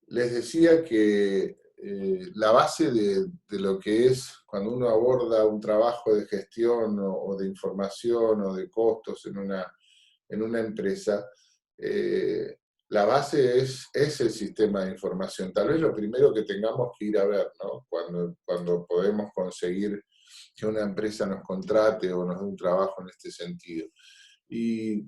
les decía que la base de lo que es cuando uno aborda un trabajo de gestión o de información o de costos en una empresa, eh, la base es el sistema de información. Tal vez lo primero que tengamos que ir a ver, ¿no? Cuando podemos conseguir que una empresa nos contrate o nos dé un trabajo en este sentido. Y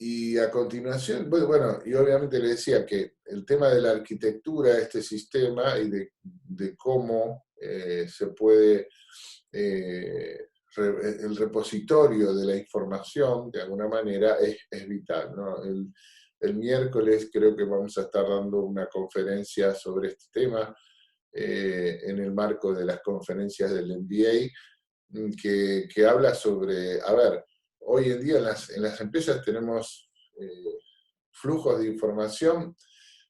y a continuación, bueno, y obviamente le decía que el tema de la arquitectura de este sistema y de cómo se puede, el repositorio de la información, de alguna manera, es vital, ¿no? El miércoles creo que vamos a estar dando una conferencia sobre este tema en el marco de las conferencias del MBA, que habla sobre, a ver, hoy en día en las empresas tenemos flujos de información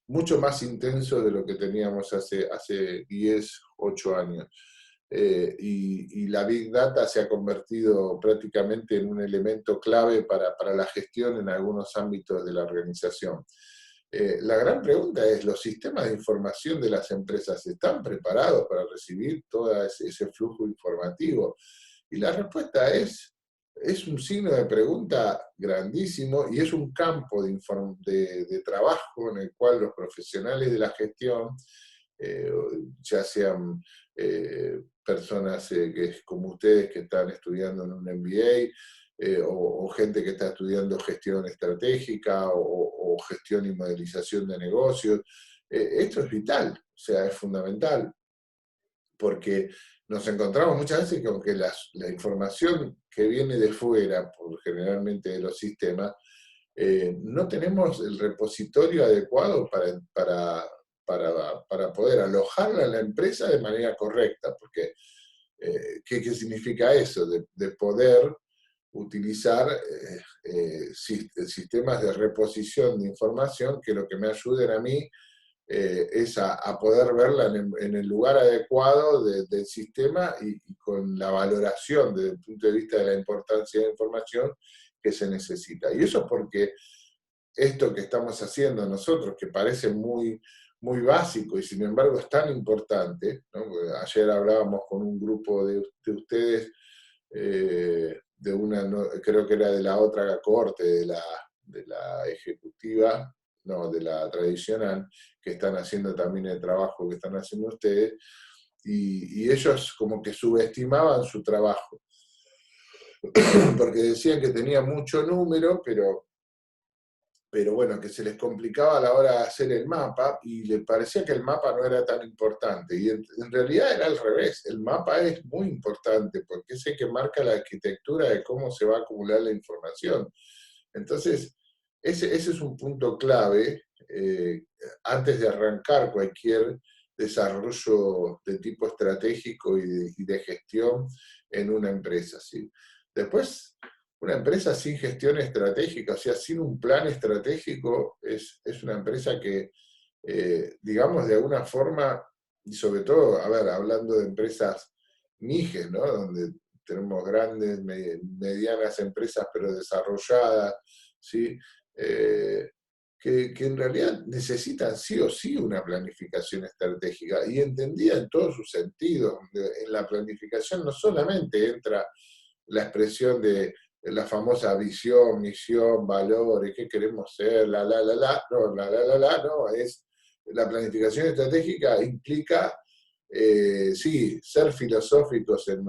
mucho más intensos de lo que teníamos hace 10, 8 años. Y la Big Data se ha convertido prácticamente en un elemento clave para la gestión en algunos ámbitos de la organización. La gran pregunta es, ¿los sistemas de información de las empresas están preparados para recibir todo ese flujo informativo? Y la respuesta es un signo de pregunta grandísimo y es un campo de trabajo en el cual los profesionales de la gestión, eh, ya sean personas que, como ustedes que están estudiando en un MBA, o gente que está estudiando gestión estratégica o gestión y modelización de negocios. Esto es vital, o sea, es fundamental, porque nos encontramos muchas veces que aunque la información que viene de fuera, generalmente de los sistemas, no tenemos el repositorio adecuado para poder alojarla en la empresa de manera correcta, porque ¿qué significa eso? De poder utilizar sistemas de reposición de información que lo que me ayuden a mí es a poder verla en el lugar adecuado del sistema y con la valoración desde el punto de vista de la importancia de la información que se necesita. Y eso es porque esto que estamos haciendo nosotros, que parece muy básico y sin embargo es tan importante, ¿no? Ayer hablábamos con un grupo de ustedes, de una, no, creo que era de la otra corte, de la ejecutiva, no, de la tradicional, que están haciendo también el trabajo que están haciendo ustedes, y ellos como que subestimaban su trabajo, porque decían que tenía mucho número, pero bueno, que se les complicaba a la hora de hacer el mapa y les parecía que el mapa no era tan importante. Y en realidad era al revés, el mapa es muy importante porque es el que marca la arquitectura de cómo se va a acumular la información. Entonces, ese es un punto clave antes de arrancar cualquier desarrollo de tipo estratégico y de gestión en una empresa, ¿sí? Después, una empresa sin gestión estratégica, o sea, sin un plan estratégico, es una empresa que, digamos, de alguna forma, y sobre todo, a ver, hablando de empresas MIGES, ¿no? Donde tenemos grandes, medianas empresas, pero desarrolladas, ¿sí? Eh, que en realidad necesitan sí o sí una planificación estratégica y entendida en todos sus sentidos. En la planificación no solamente entra la expresión de la famosa visión, misión, valores, qué queremos ser, no, no, es la planificación estratégica implica, sí, ser filosóficos en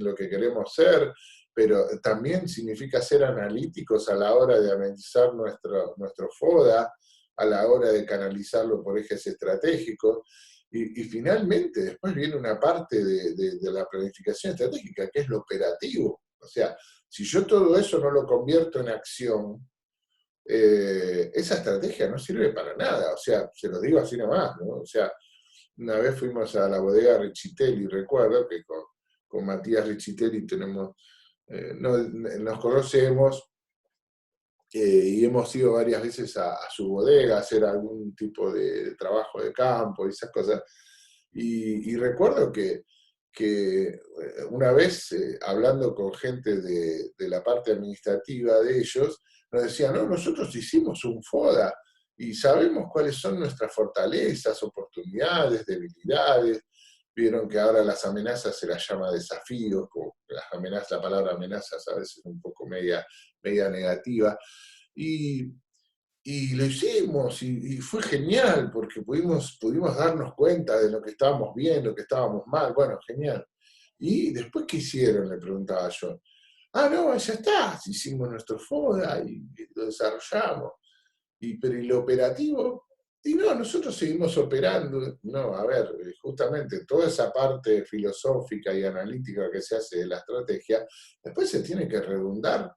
lo que queremos ser, pero también significa ser analíticos a la hora de analizar nuestro FODA, a la hora de canalizarlo por ejes estratégicos. Y finalmente, después viene una parte de la planificación estratégica, que es lo operativo. O sea, si yo todo eso no lo convierto en acción, esa estrategia no sirve para nada. O sea, se lo digo así nomás, ¿no? O sea, una vez fuimos a la bodega Richitelli, recuerdo que con Matías Richitelli tenemos, nos conocemos, y hemos ido varias veces a su bodega a hacer algún tipo de trabajo de campo y esas cosas. Y recuerdo que una vez, hablando con gente de la parte administrativa de ellos, nos decían, no, nosotros hicimos un FODA, y sabemos cuáles son nuestras fortalezas, oportunidades, debilidades. Vieron que ahora las amenazas se las llama desafíos, como las amenazas, la palabra amenazas a veces es un poco media negativa. Y, y lo hicimos y fue genial porque pudimos darnos cuenta de lo que estábamos bien, lo que estábamos mal. Bueno, genial. ¿Y después qué hicieron? Le preguntaba yo. Ah, no, ya está, hicimos nuestro FODA y lo desarrollamos. Pero ¿y lo operativo? Y no, nosotros seguimos operando. No, a ver, justamente toda esa parte filosófica y analítica que se hace de la estrategia, después se tiene que redundar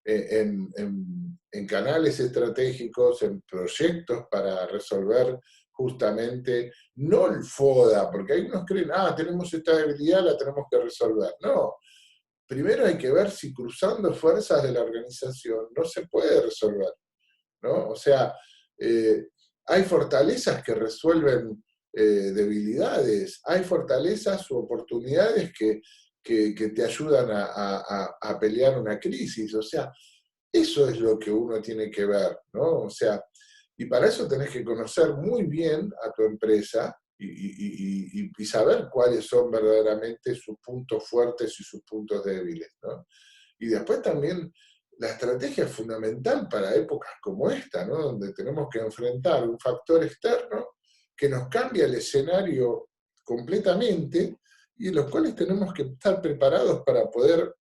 en canales estratégicos, en proyectos para resolver justamente, no el FODA, porque algunos creen, tenemos esta debilidad, la tenemos que resolver. No, primero hay que ver si cruzando fuerzas de la organización no se puede resolver, ¿no? O sea, eh, hay fortalezas que resuelven debilidades, hay fortalezas u oportunidades que te ayudan a pelear una crisis. O sea, eso es lo que uno tiene que ver, ¿no? O sea, y para eso tenés que conocer muy bien a tu empresa y saber cuáles son verdaderamente sus puntos fuertes y sus puntos débiles, ¿no? Y después también la estrategia es fundamental para épocas como esta, ¿no? Donde tenemos que enfrentar un factor externo que nos cambia el escenario completamente y en los cuales tenemos que estar preparados para poder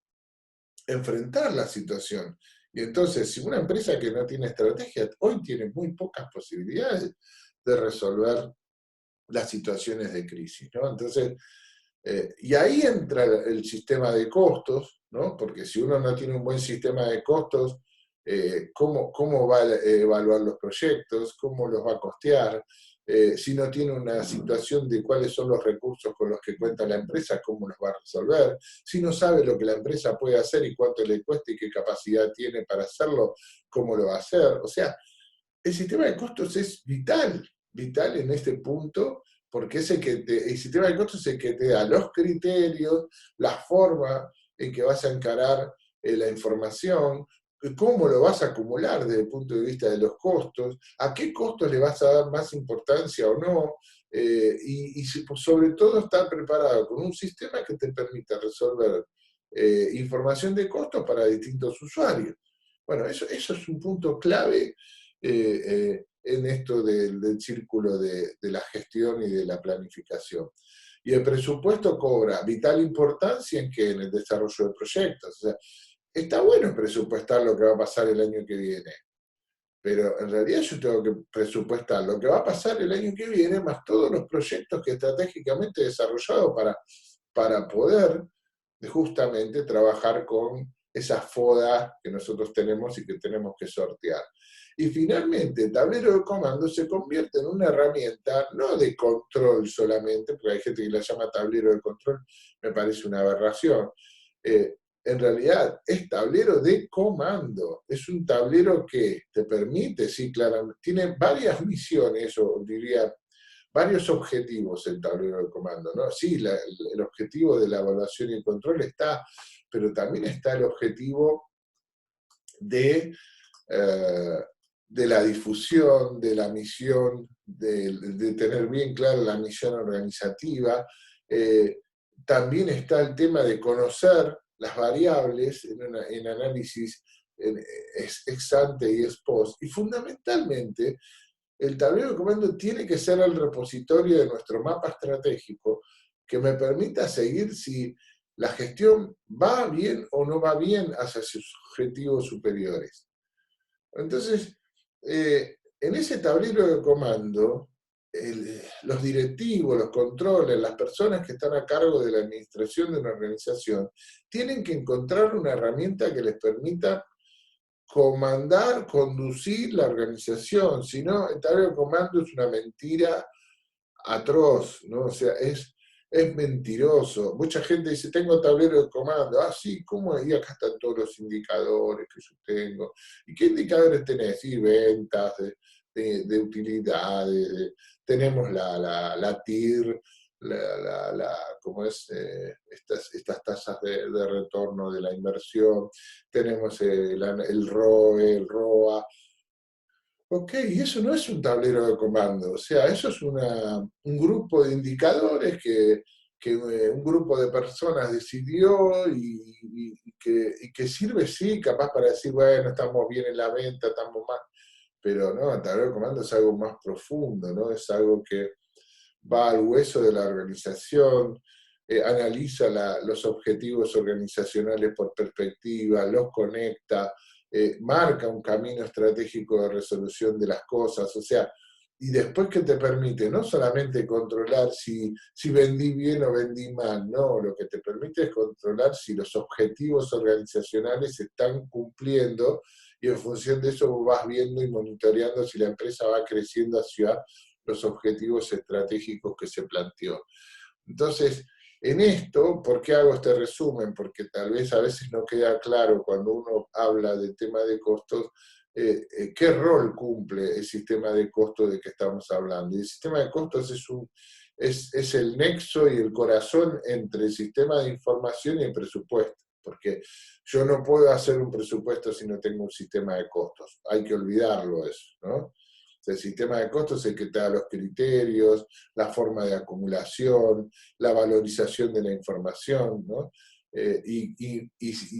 enfrentar la situación. Y entonces, si una empresa que no tiene estrategia, hoy tiene muy pocas posibilidades de resolver las situaciones de crisis, ¿no? Entonces, y ahí entra el sistema de costos, ¿no? Porque si uno no tiene un buen sistema de costos, ¿cómo va a evaluar los proyectos? ¿Cómo los va a costear? Si no tiene una situación de cuáles son los recursos con los que cuenta la empresa, ¿cómo los va a resolver? Si no sabe lo que la empresa puede hacer y cuánto le cuesta y qué capacidad tiene para hacerlo, ¿cómo lo va a hacer? O sea, el sistema de costos es vital, vital en este punto, porque es el sistema de costos es el que te da los criterios, la forma en que vas a encarar la información, cómo lo vas a acumular desde el punto de vista de los costos, a qué costos le vas a dar más importancia o no, sobre todo estar preparado con un sistema que te permita resolver información de costos para distintos usuarios. Bueno, eso es un punto clave en esto del círculo de la gestión y de la planificación. Y el presupuesto cobra vital importancia en el desarrollo de proyectos. O sea, está bueno presupuestar lo que va a pasar el año que viene, pero en realidad yo tengo que presupuestar lo que va a pasar el año que viene, más todos los proyectos que estratégicamente he desarrollado para poder justamente trabajar con esas fodas que nosotros tenemos y que tenemos que sortear. Y finalmente, el tablero de comando se convierte en una herramienta no de control solamente, porque hay gente que la llama tablero de control, me parece una aberración. En realidad es tablero de comando, es un tablero que te permite, sí, claramente, tiene varias misiones, o diría varios objetivos el tablero de comando, ¿no? Sí, el objetivo de la evaluación y el control está, pero también está el objetivo de, eh, de la difusión, de la misión, de tener bien clara la misión organizativa. También está el tema de conocer las variables en análisis ex ante y ex post. Y fundamentalmente, el tablero de comando tiene que ser el repositorio de nuestro mapa estratégico que me permita seguir si la gestión va bien o no va bien hacia sus objetivos superiores. Entonces, en ese tablero de comando, los directivos, los controles, las personas que están a cargo de la administración de una organización, tienen que encontrar una herramienta que les permita comandar, conducir la organización. Si no, el tablero de comando es una mentira atroz, ¿no? O sea, es mentiroso. Mucha gente dice, tengo tablero de comando. Ah, sí, ¿cómo? Y acá están todos los indicadores que yo tengo. ¿Y qué indicadores tenés? Sí, ventas, de utilidades, tenemos la TIR, ¿cómo es? Estas tasas de retorno de la inversión, tenemos el ROE, el ROA. Ok, y eso no es un tablero de comando, o sea, eso es un grupo de indicadores que un grupo de personas decidió y que sirve, sí, capaz para decir, bueno, estamos bien en la venta, estamos mal, pero no, el tablero de comando es algo más profundo, ¿no? Es algo que va al hueso de la organización, analiza los objetivos organizacionales por perspectiva, los conecta, marca un camino estratégico de resolución de las cosas, o sea, y después que te permite no solamente controlar si vendí bien o vendí mal, no, lo que te permite es controlar si los objetivos organizacionales se están cumpliendo y en función de eso vas viendo y monitoreando si la empresa va creciendo hacia los objetivos estratégicos que se planteó. Entonces, en esto, ¿por qué hago este resumen? Porque tal vez a veces no queda claro cuando uno habla del tema de costos, qué rol cumple el sistema de costos de que estamos hablando. Y el sistema de costos es el nexo y el corazón entre el sistema de información y el presupuesto. Porque yo no puedo hacer un presupuesto si no tengo un sistema de costos. Hay que olvidarlo eso, ¿no? El sistema de costos es el que te da los criterios, la forma de acumulación, la valorización de la información, ¿no? Y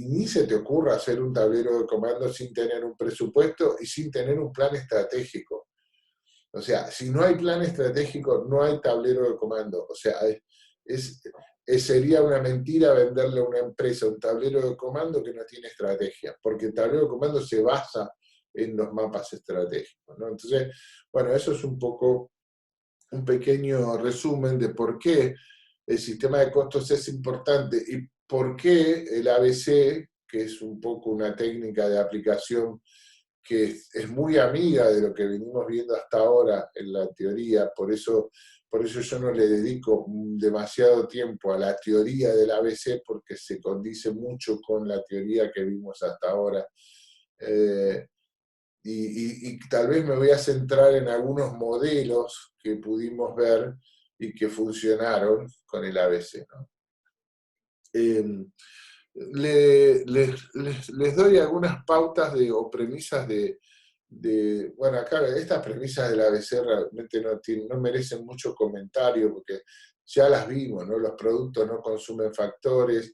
ni se te ocurra hacer un tablero de comando sin tener un presupuesto y sin tener un plan estratégico. O sea, si no hay plan estratégico, no hay tablero de comando. O sea, es, sería una mentira venderle a una empresa un tablero de comando que no tiene estrategia, porque el tablero de comando se basa en los mapas estratégicos, ¿no? Entonces, bueno, eso es un poco un pequeño resumen de por qué el sistema de costos es importante y por qué el ABC, que es un poco una técnica de aplicación que es muy amiga de lo que venimos viendo hasta ahora en la teoría, por eso yo no le dedico demasiado tiempo a la teoría del ABC porque se condice mucho con la teoría que vimos hasta ahora. Eh, y tal vez me voy a centrar en algunos modelos que pudimos ver y que funcionaron con el ABC, ¿no? Eh, les doy algunas pautas o premisas bueno, acá estas premisas del ABC realmente no merecen mucho comentario porque ya las vimos, ¿no? Los productos no consumen factores.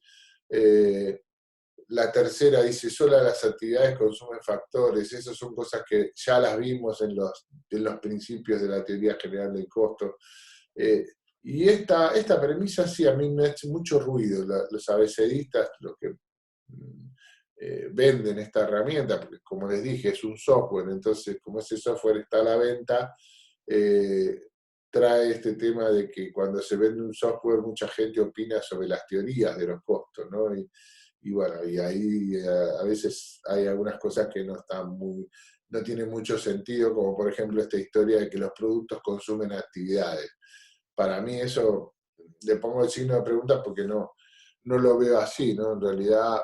La tercera dice, solo las actividades consumen factores. Esas son cosas que ya las vimos en los principios de la teoría general del costo. Eh, y esta premisa sí a mí me hace mucho ruido. Los abecedistas, los que venden esta herramienta, porque como les dije, es un software, entonces como ese software está a la venta, eh, trae este tema de que cuando se vende un software mucha gente opina sobre las teorías de los costos, ¿no? Y bueno, y ahí a veces hay algunas cosas que no tienen mucho sentido, como por ejemplo esta historia de que los productos consumen actividades. Para mí eso, le pongo el signo de pregunta porque no lo veo así, ¿no? En realidad,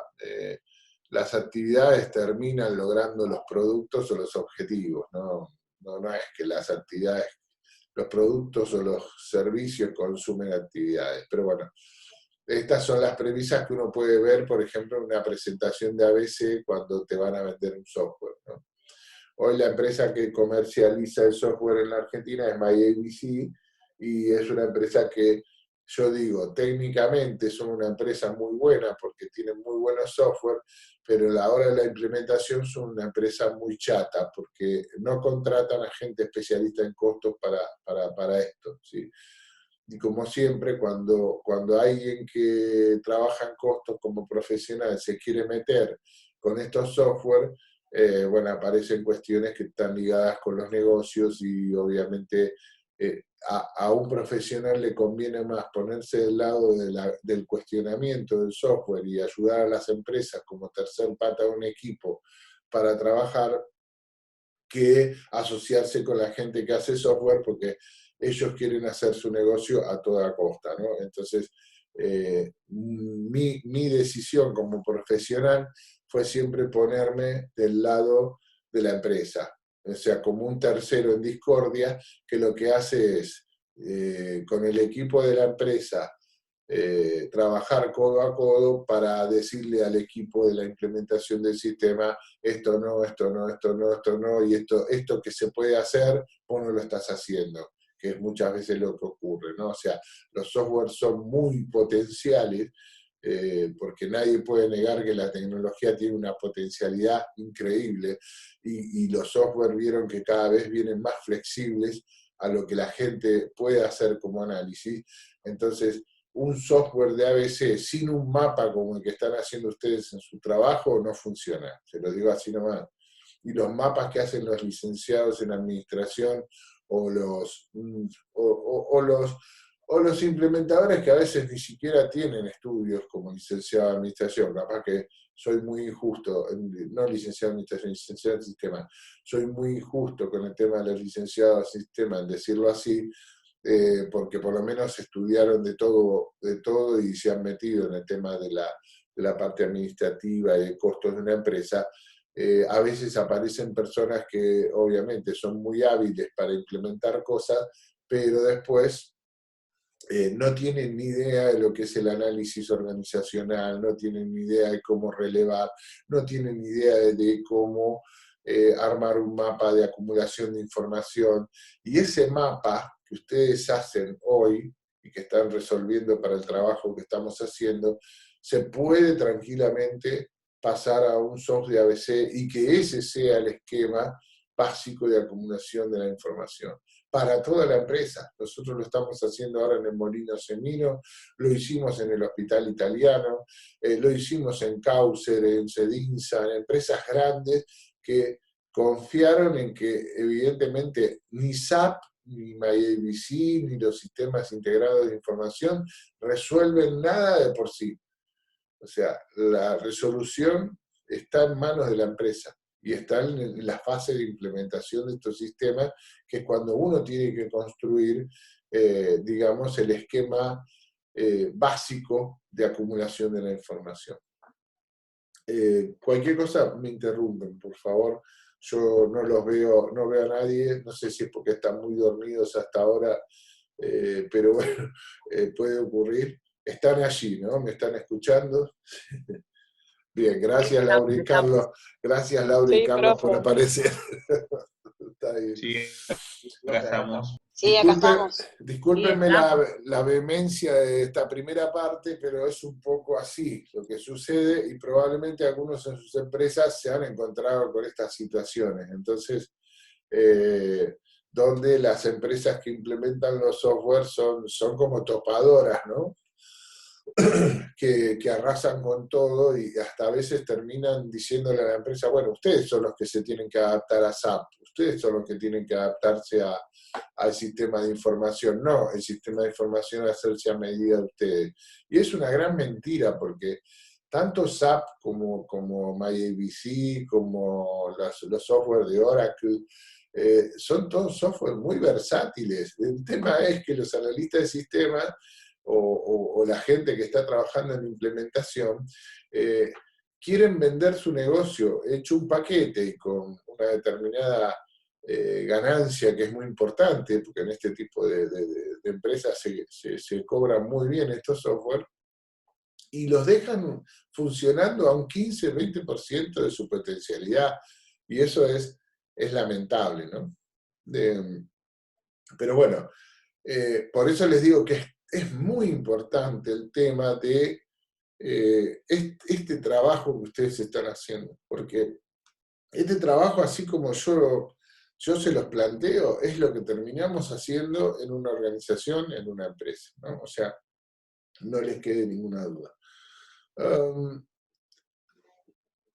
las actividades terminan logrando los productos o los objetivos, ¿no? No es que las actividades, los productos o los servicios consumen actividades, pero bueno, estas son las premisas que uno puede ver, por ejemplo, en una presentación de ABC cuando te van a vender un software, ¿no? Hoy la empresa que comercializa el software en la Argentina es MyABC y es una empresa que yo digo, técnicamente son una empresa muy buena porque tienen muy buenos software, pero a la hora de la implementación son una empresa muy chata porque no contratan a gente especialista en costos para esto, ¿sí? Y como siempre, cuando alguien que trabaja en costos como profesional se quiere meter con estos software, bueno, aparecen cuestiones que están ligadas con los negocios y obviamente a un profesional le conviene más ponerse del lado del cuestionamiento del software y ayudar a las empresas como tercer pata de un equipo para trabajar que asociarse con la gente que hace software porque ellos quieren hacer su negocio a toda costa, ¿no? Entonces, mi decisión como profesional fue siempre ponerme del lado de la empresa, o sea, como un tercero en discordia que lo que hace es, con el equipo de la empresa, trabajar codo a codo para decirle al equipo de la implementación del sistema, esto no, esto no, esto no, esto no, y esto que se puede hacer, vos no lo estás haciendo, que es muchas veces lo que ocurre, ¿no? O sea, los softwares son muy potenciales, porque nadie puede negar que la tecnología tiene una potencialidad increíble, y los software vieron que cada vez vienen más flexibles a lo que la gente puede hacer como análisis. Entonces, un software de ABC sin un mapa como el que están haciendo ustedes en su trabajo no funciona, se lo digo así nomás. Y los mapas que hacen los licenciados en administración o los implementadores que a veces ni siquiera tienen estudios como licenciado en administración, capaz que soy muy injusto, no licenciado en administración, licenciado en sistema, soy muy injusto con el tema de los licenciados en sistema, en decirlo así, porque por lo menos estudiaron de todo y se han metido en el tema de la parte administrativa y de costos de una empresa. A veces aparecen personas que obviamente son muy hábiles para implementar cosas, pero después no tienen ni idea de lo que es el análisis organizacional, no tienen ni idea de cómo relevar, no tienen ni idea de cómo armar un mapa de acumulación de información. Y ese mapa que ustedes hacen hoy y que están resolviendo para el trabajo que estamos haciendo, se puede tranquilamente pasar a un software de ABC y que ese sea el esquema básico de acumulación de la información para toda la empresa. Nosotros lo estamos haciendo ahora en el Molino Semino, lo hicimos en el Hospital Italiano, lo hicimos en Causer, en Cedinsa, en empresas grandes que confiaron en que evidentemente ni SAP, ni MyABC, ni los sistemas integrados de información resuelven nada de por sí. O sea, la resolución está en manos de la empresa y está en la fase de implementación de estos sistemas, que es cuando uno tiene que construir, digamos, el esquema básico de acumulación de la información. Cualquier cosa me interrumpen, por favor. Yo no veo a nadie, no sé si es porque están muy dormidos hasta ahora, pero bueno, puede ocurrir. Están allí, ¿no? ¿Me están escuchando? Bien, gracias Laura y Carlos. Gracias Laura y Sí, Carlos por profe. aparecer. Está bien. Sí, acá estamos. Sí, acá estamos. Discúlpenme Sí, la vehemencia de esta primera parte, pero es un poco así lo que sucede y probablemente algunos en sus empresas se han encontrado con estas situaciones. Entonces, donde las empresas que implementan los softwares son como topadoras, ¿no? Que arrasan con todo y hasta a veces terminan diciéndole a la empresa, bueno, ustedes son los que se tienen que adaptar a SAP, ustedes son los que tienen que adaptarse al sistema de información, no, el sistema de información hacerse a medida de ustedes. Y es una gran mentira porque tanto SAP como MyABC, como los software de Oracle, son todos software muy versátiles. El tema es que los analistas de sistemas o la gente que está trabajando en implementación, quieren vender su negocio hecho un paquete y con una determinada ganancia que es muy importante, porque en este tipo de empresas se cobran muy bien estos software, y los dejan funcionando a un 15-20% de su potencialidad, y eso es lamentable, ¿no? Pero bueno, por eso les digo que es muy importante el tema de este trabajo que ustedes están haciendo, porque este trabajo, así como yo se los planteo, es lo que terminamos haciendo en una organización, en una empresa, ¿no? O sea, no les quede ninguna duda.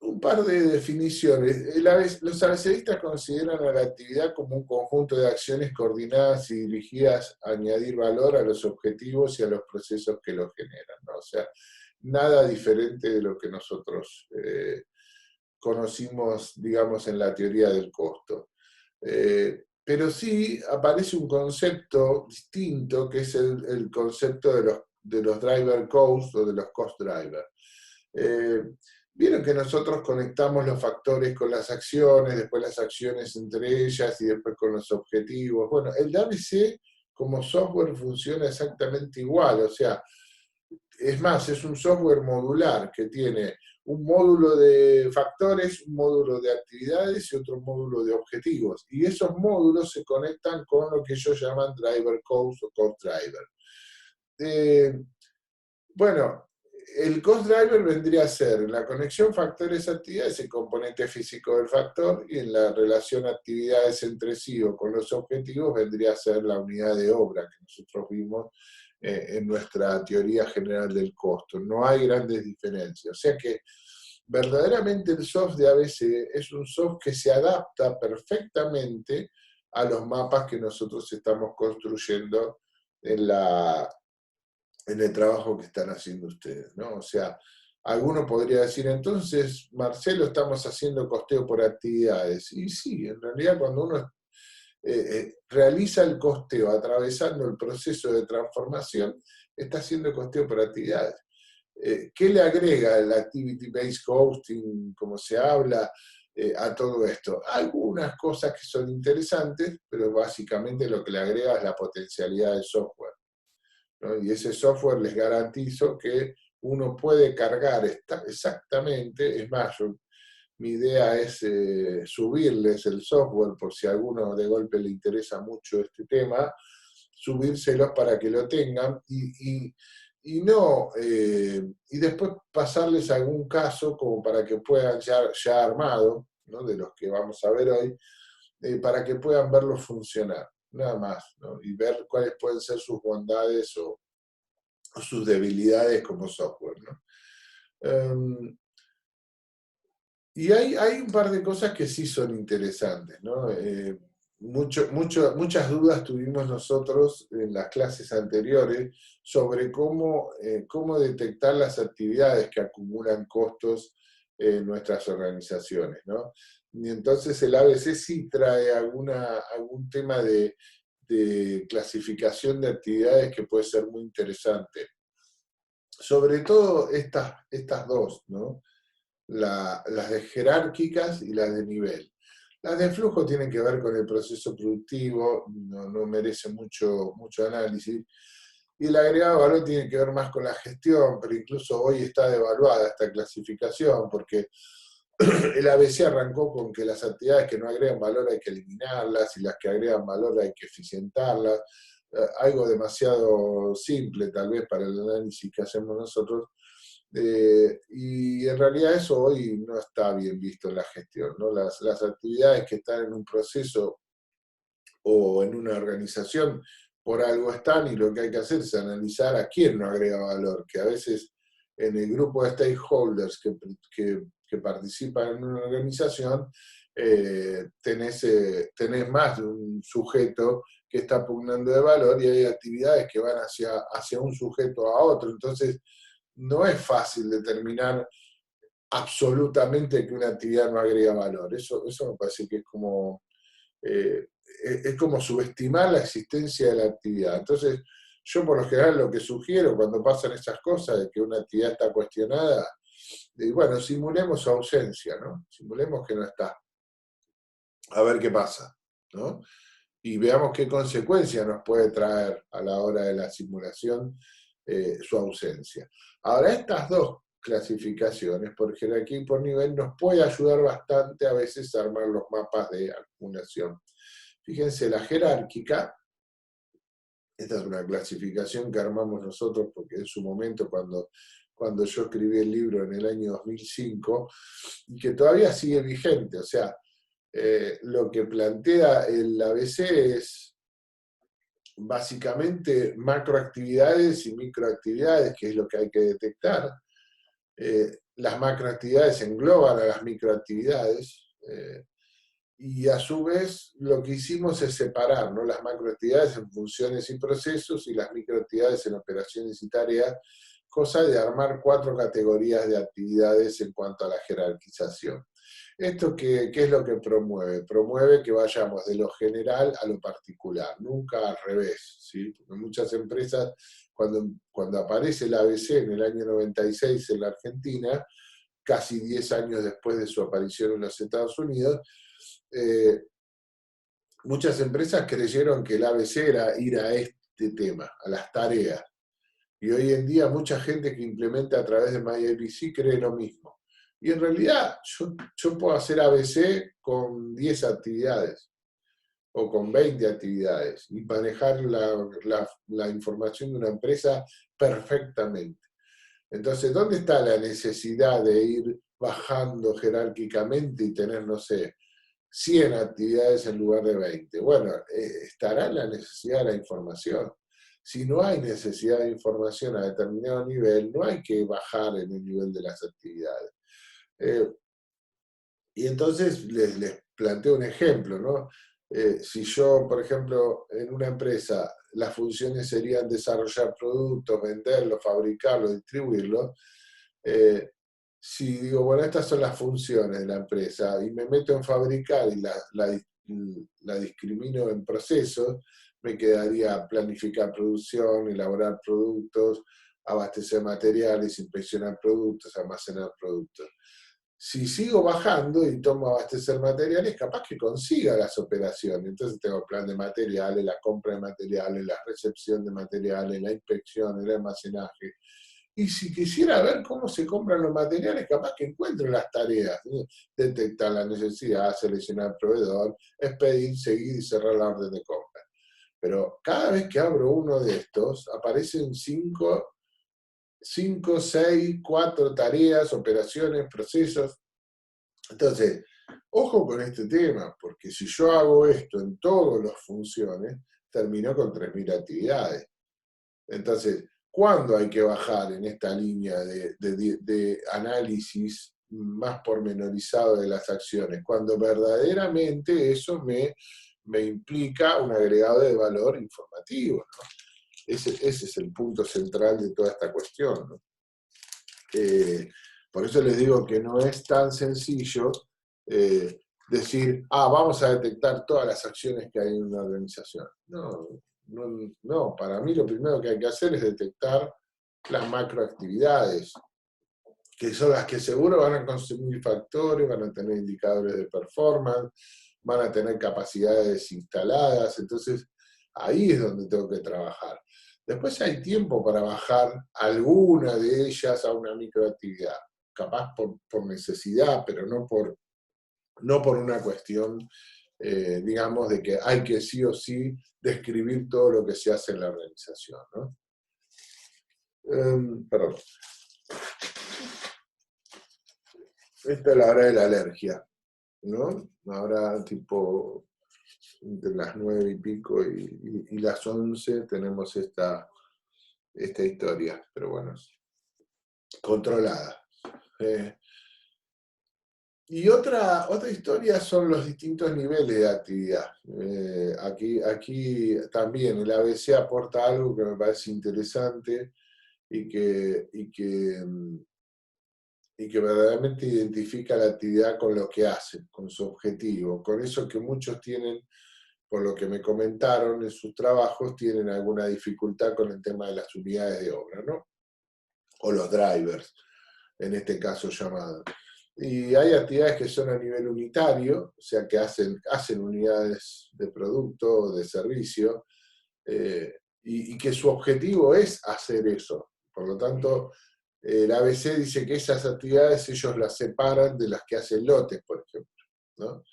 Un par de definiciones. Los abecedistas consideran a la actividad como un conjunto de acciones coordinadas y dirigidas a añadir valor a los objetivos y a los procesos que los generan, ¿no? O sea, nada diferente de lo que nosotros conocimos, digamos, en la teoría del costo. Pero sí aparece un concepto distinto, que es el concepto de los driver costs o de los cost drivers. Vieron que nosotros conectamos los factores con las acciones, después las acciones entre ellas y después con los objetivos. Bueno, el ABC como software funciona exactamente igual, o sea, Es más, es un software modular que tiene un módulo de factores, un módulo de actividades y otro módulo de objetivos. Y esos módulos se conectan con lo que ellos llaman driver codes o code driver. Bueno, el cost driver vendría a ser en la conexión factores-actividades el componente físico del factor, y en la relación actividades entre sí o con los objetivos vendría a ser la unidad de obra que nosotros vimos en nuestra teoría general del costo. No hay grandes diferencias. O sea que verdaderamente el soft de ABC es un soft que se adapta perfectamente a los mapas que nosotros estamos construyendo en el trabajo que están haciendo ustedes, ¿no? O sea, alguno podría decir, entonces, Marcelo, estamos haciendo costeo por actividades. Y sí, en realidad cuando uno realiza el costeo atravesando el proceso de transformación, está haciendo costeo por actividades. ¿Qué le agrega el Activity-Based Costing, como se habla, a todo esto? Algunas cosas que son interesantes, pero básicamente lo que le agrega es la potencialidad del software, ¿no? Y ese software les garantizo que uno puede cargar exactamente, es más, mi idea es subirles el software por si a alguno de golpe le interesa mucho este tema, subírselos para que lo tengan y no, y después pasarles algún caso como para que puedan ya armado, ¿no? De los que vamos a ver hoy, para que puedan verlo funcionar, nada más, ¿no? Y ver cuáles pueden ser sus bondades o sus debilidades como software, ¿no? Y hay un par de cosas que sí son interesantes, ¿no? Muchas dudas tuvimos nosotros en las clases anteriores sobre cómo detectar las actividades que acumulan costos en nuestras organizaciones, ¿no? Y entonces el ABC sí trae algún tema de clasificación de actividades que puede ser muy interesante. Sobre todo estas dos, ¿no? Las de jerárquicas y las de nivel. Las de flujo tienen que ver con el proceso productivo, no merece mucho análisis. Y el agregado de valor tiene que ver más con la gestión, pero incluso hoy está devaluada esta clasificación, porque el ABC arrancó con que las actividades que no agregan valor hay que eliminarlas y las que agregan valor hay que eficientarlas. Algo demasiado simple tal vez para el análisis que hacemos nosotros. Y en realidad eso hoy no está bien visto en la gestión, ¿no? Las actividades que están en un proceso o en una organización por algo están, y lo que hay que hacer es analizar a quién no agrega valor, que a veces en el grupo de stakeholders que participan en una organización tenés más de un sujeto que está pugnando de valor y hay actividades que van hacia un sujeto a otro. Entonces, no es fácil determinar absolutamente que una actividad no agrega valor. Eso me parece que es como subestimar la existencia de la actividad. Entonces, yo por lo general lo que sugiero cuando pasan esas cosas de que una actividad está cuestionada, bueno, simulemos su ausencia, ¿no? Simulemos que no está. A ver qué pasa, ¿no? Y veamos qué consecuencias nos puede traer a la hora de la simulación su ausencia. Ahora, estas dos clasificaciones, por jerarquía y por nivel, nos puede ayudar bastante a veces a armar los mapas de acumulación. Fíjense, la jerárquica, esta es una clasificación que armamos nosotros porque en su momento cuando yo escribí el libro en el año 2005, y que todavía sigue vigente, o sea, lo que plantea el ABC es básicamente macroactividades y microactividades, que es lo que hay que detectar. Las macroactividades engloban a las microactividades, y a su vez lo que hicimos es separar, ¿no? Las macroactividades en funciones y procesos y las microactividades en operaciones y tareas, cosa de armar 4 categorías de actividades en cuanto a la jerarquización. ¿Esto qué es lo que promueve? Promueve que vayamos de lo general a lo particular, nunca al revés, ¿sí? Porque muchas empresas, cuando aparece el ABC en el año 96 en la Argentina, casi 10 años después de su aparición en los Estados Unidos, muchas empresas creyeron que el ABC era ir a este tema, a las tareas. Y hoy en día mucha gente que implementa a través de MyABC cree lo mismo. Y en realidad yo puedo hacer ABC con 10 actividades o con 20 actividades y manejar la información de una empresa perfectamente. Entonces, ¿dónde está la necesidad de ir bajando jerárquicamente y tener, no sé, 100 actividades en lugar de 20? Bueno, estará la necesidad de la información. Si no hay necesidad de información a determinado nivel, no hay que bajar en el nivel de las actividades. Y entonces les planteo un ejemplo, ¿no? Si yo, por ejemplo, en una empresa, las funciones serían desarrollar productos, venderlos, fabricarlos, distribuirlos, si digo, bueno, estas son las funciones de la empresa y me meto en fabricar y la discrimino en procesos, me quedaría planificar producción, elaborar productos, abastecer materiales, inspeccionar productos, almacenar productos. Si sigo bajando y tomo abastecer materiales, capaz que consiga las operaciones. Entonces tengo el plan de materiales, la compra de materiales, la recepción de materiales, la inspección, el almacenaje. Y si quisiera ver cómo se compran los materiales, capaz que encuentro las tareas. Detectar la necesidad, seleccionar el proveedor, expedir, seguir y cerrar la orden de compra. Pero cada vez que abro uno de estos, aparecen 5, 6, 4 tareas, operaciones, procesos. Entonces, ojo con este tema, porque si yo hago esto en todas las funciones, termino con 3.000 actividades. Entonces, ¿cuándo hay que bajar en esta línea de análisis más pormenorizado de las acciones? Cuando verdaderamente eso me implica un agregado de valor informativo, ¿no? Ese es el punto central de toda esta cuestión, ¿no? Por eso les digo que no es tan sencillo decir, vamos a detectar todas las acciones que hay en una organización. No, para mí lo primero que hay que hacer es detectar las macroactividades, que son las que seguro van a consumir factores, van a tener indicadores de performance, van a tener capacidades instaladas, entonces ahí es donde tengo que trabajar. Después hay tiempo para bajar alguna de ellas a una microactividad, capaz por necesidad, pero no por una cuestión, digamos, de que hay que sí o sí describir todo lo que se hace en la organización, ¿no? Perdón. Esta es la hora de la alergia, ¿no? Ahora tipo entre las 9 y pico y las 11 tenemos esta historia, pero bueno, controlada. Y otra historia son los distintos niveles de actividad. Aquí también el ABC aporta algo que me parece interesante y que verdaderamente identifica la actividad con lo que hace, con su objetivo, con eso que muchos tienen, por lo que me comentaron en sus trabajos, tienen alguna dificultad con el tema de las unidades de obra, ¿no? O los drivers, en este caso llamados. Y hay actividades que son a nivel unitario, o sea, que hacen unidades de producto o de servicio, y que su objetivo es hacer eso. Por lo tanto, el ABC dice que esas actividades ellos las separan de las que hacen lotes, por ejemplo, ¿no?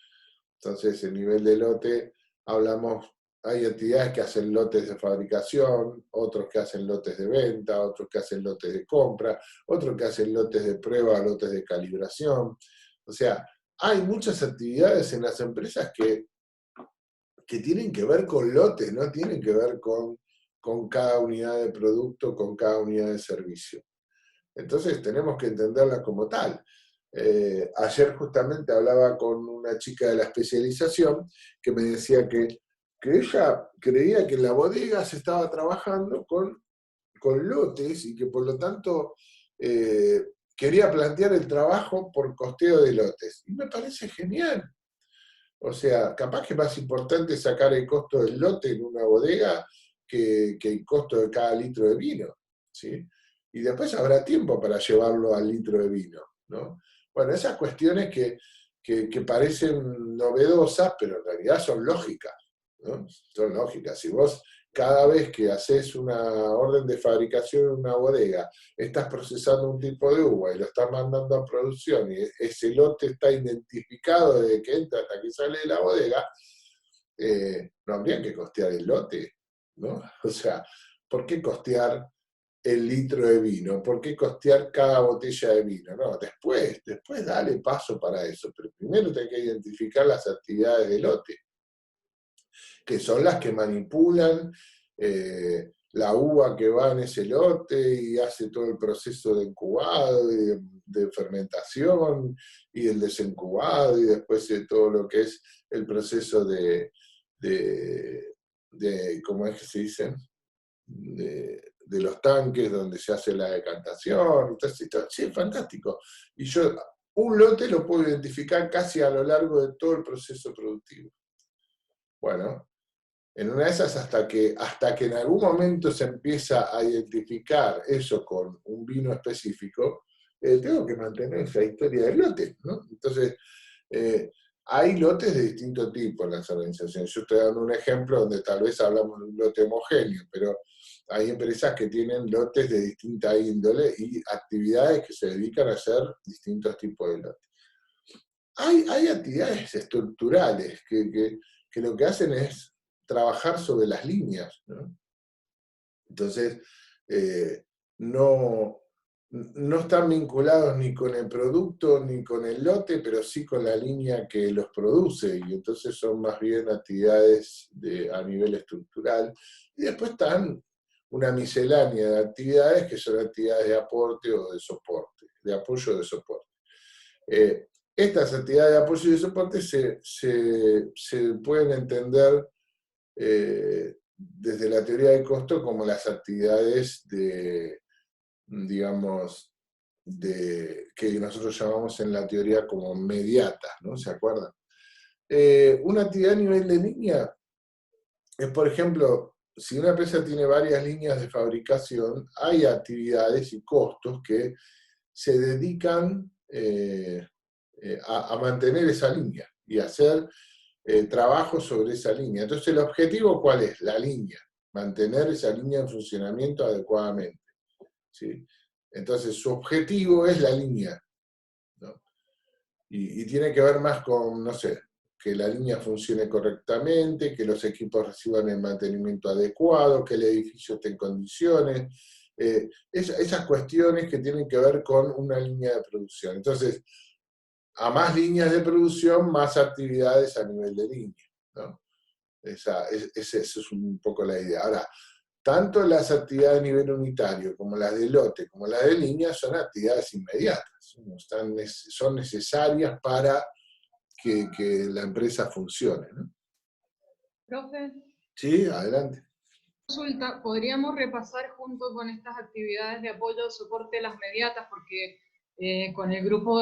Entonces, el nivel de lote, hay actividades que hacen lotes de fabricación, otros que hacen lotes de venta, otros que hacen lotes de compra, otros que hacen lotes de prueba, lotes de calibración. O sea, hay muchas actividades en las empresas que tienen que ver con lotes, no tienen que ver con cada unidad de producto, con cada unidad de servicio. Entonces tenemos que entenderla como tal. Ayer justamente hablaba con una chica de la especialización que me decía que ella creía que en la bodega se estaba trabajando con lotes y que por lo tanto quería plantear el trabajo por costeo de lotes. Y me parece genial. O sea, capaz que es más importante sacar el costo del lote en una bodega que el costo de cada litro de vino, ¿sí? Y después habrá tiempo para llevarlo al litro de vino, ¿no? Bueno, esas cuestiones que parecen novedosas, pero en realidad son lógicas, ¿no? Son lógicas. Si vos cada vez que haces una orden de fabricación en una bodega, estás procesando un tipo de uva y lo estás mandando a producción y ese lote está identificado desde que entra hasta que sale de la bodega, no habría que costear el lote, ¿no? O sea, ¿por qué costear el litro de vino? ¿Por qué costear cada botella de vino? No, después dale paso para eso, pero primero tenés que identificar las actividades del lote, que son las que manipulan la uva que va en ese lote y hace todo el proceso de incubado y de fermentación y el desencubado y después de todo lo que es el proceso ¿cómo es que se dice? De los tanques donde se hace la decantación. Entonces, sí, es fantástico. Y yo un lote lo puedo identificar casi a lo largo de todo el proceso productivo. Bueno, en una de esas hasta que en algún momento se empieza a identificar eso con un vino específico, tengo que mantener esa historia del lote, ¿no? Entonces, hay lotes de distinto tipo en las organizaciones. Yo estoy dando un ejemplo donde tal vez hablamos de un lote homogéneo, pero hay empresas que tienen lotes de distinta índole y actividades que se dedican a hacer distintos tipos de lotes. Hay actividades estructurales que lo que hacen es trabajar sobre las líneas, ¿no? Entonces, no están vinculados ni con el producto ni con el lote, pero sí con la línea que los produce, y entonces son más bien actividades a nivel estructural. Y después están una miscelánea de actividades que son actividades de aporte o de soporte, de apoyo o de soporte. Estas actividades de apoyo y de soporte se pueden entender desde la teoría del costo como las actividades digamos, que nosotros llamamos en la teoría como mediatas, ¿no? ¿Se acuerdan? Una actividad a nivel de línea es, por ejemplo, si una empresa tiene varias líneas de fabricación, hay actividades y costos que se dedican a mantener esa línea y hacer trabajo sobre esa línea. Entonces, ¿el objetivo cuál es? La línea, mantener esa línea en funcionamiento adecuadamente, ¿sí? Entonces, su objetivo es la línea, ¿no? Y tiene que ver más con, no sé, que la línea funcione correctamente, que los equipos reciban el mantenimiento adecuado, que el edificio esté en condiciones, esas cuestiones que tienen que ver con una línea de producción. Entonces, a más líneas de producción, más actividades a nivel de línea, ¿no? Esa es un poco la idea. Ahora, tanto las actividades a nivel unitario como las de lote, como las de línea, son actividades inmediatas, son necesarias para que la empresa funcione, ¿no? Profe, Sí, adelante. consulta, ¿podríamos repasar junto con estas actividades de apoyo o soporte las mediatas? Porque con el grupo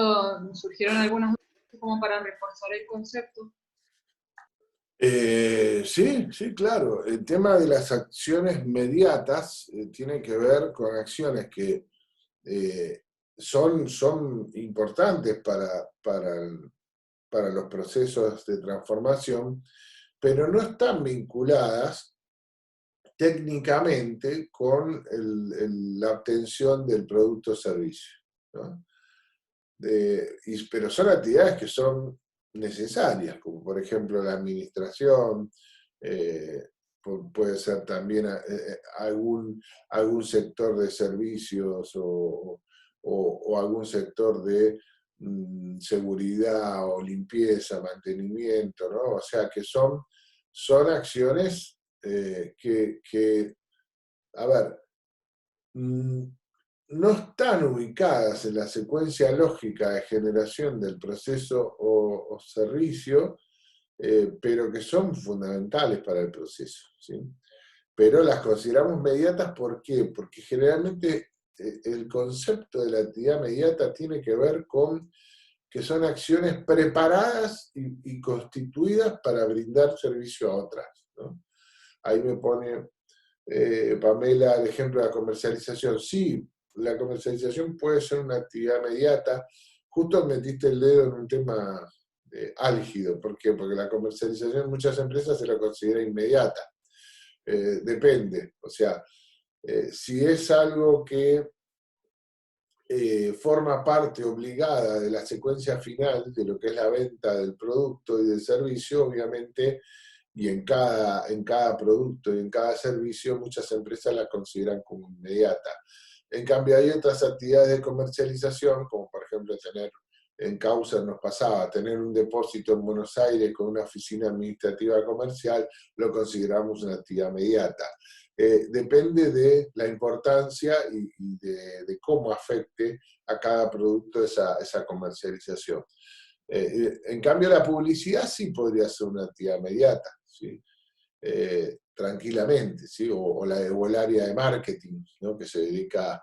surgieron algunas dudas como para reforzar el concepto. Sí, claro. El tema de las acciones mediatas tiene que ver con acciones que son importantes para los procesos de transformación, pero no están vinculadas técnicamente con la obtención del producto o servicio, ¿no? Pero son actividades que son necesarias, como por ejemplo la administración, puede ser también algún sector de servicios o algún sector de seguridad o limpieza, mantenimiento, ¿no? O sea que son acciones que, a ver, no están ubicadas en la secuencia lógica de generación del proceso o servicio, pero que son fundamentales para el proceso, ¿sí? Pero las consideramos mediatas, ¿por qué? Porque generalmente el concepto de la actividad mediata tiene que ver con que son acciones preparadas y constituidas para brindar servicio a otras, ¿no? Ahí me pone Pamela el ejemplo de la comercialización. Sí, la comercialización puede ser una actividad mediata. Justo metiste el dedo en un tema álgido. ¿Por qué? Porque la comercialización en muchas empresas se la considera inmediata. Depende, o sea, si es algo que forma parte obligada de la secuencia final de lo que es la venta del producto y del servicio, obviamente, y en cada producto y en cada servicio, muchas empresas la consideran como inmediata. En cambio, hay otras actividades de comercialización, como por ejemplo tener, en Causa nos pasaba, tener un depósito en Buenos Aires con una oficina administrativa comercial, lo consideramos una actividad inmediata. Depende de la importancia y de cómo afecte a cada producto esa comercialización. En cambio, la publicidad sí podría ser una actividad inmediata, ¿sí? Tranquilamente, ¿sí? O el área de marketing, ¿no? Que se dedica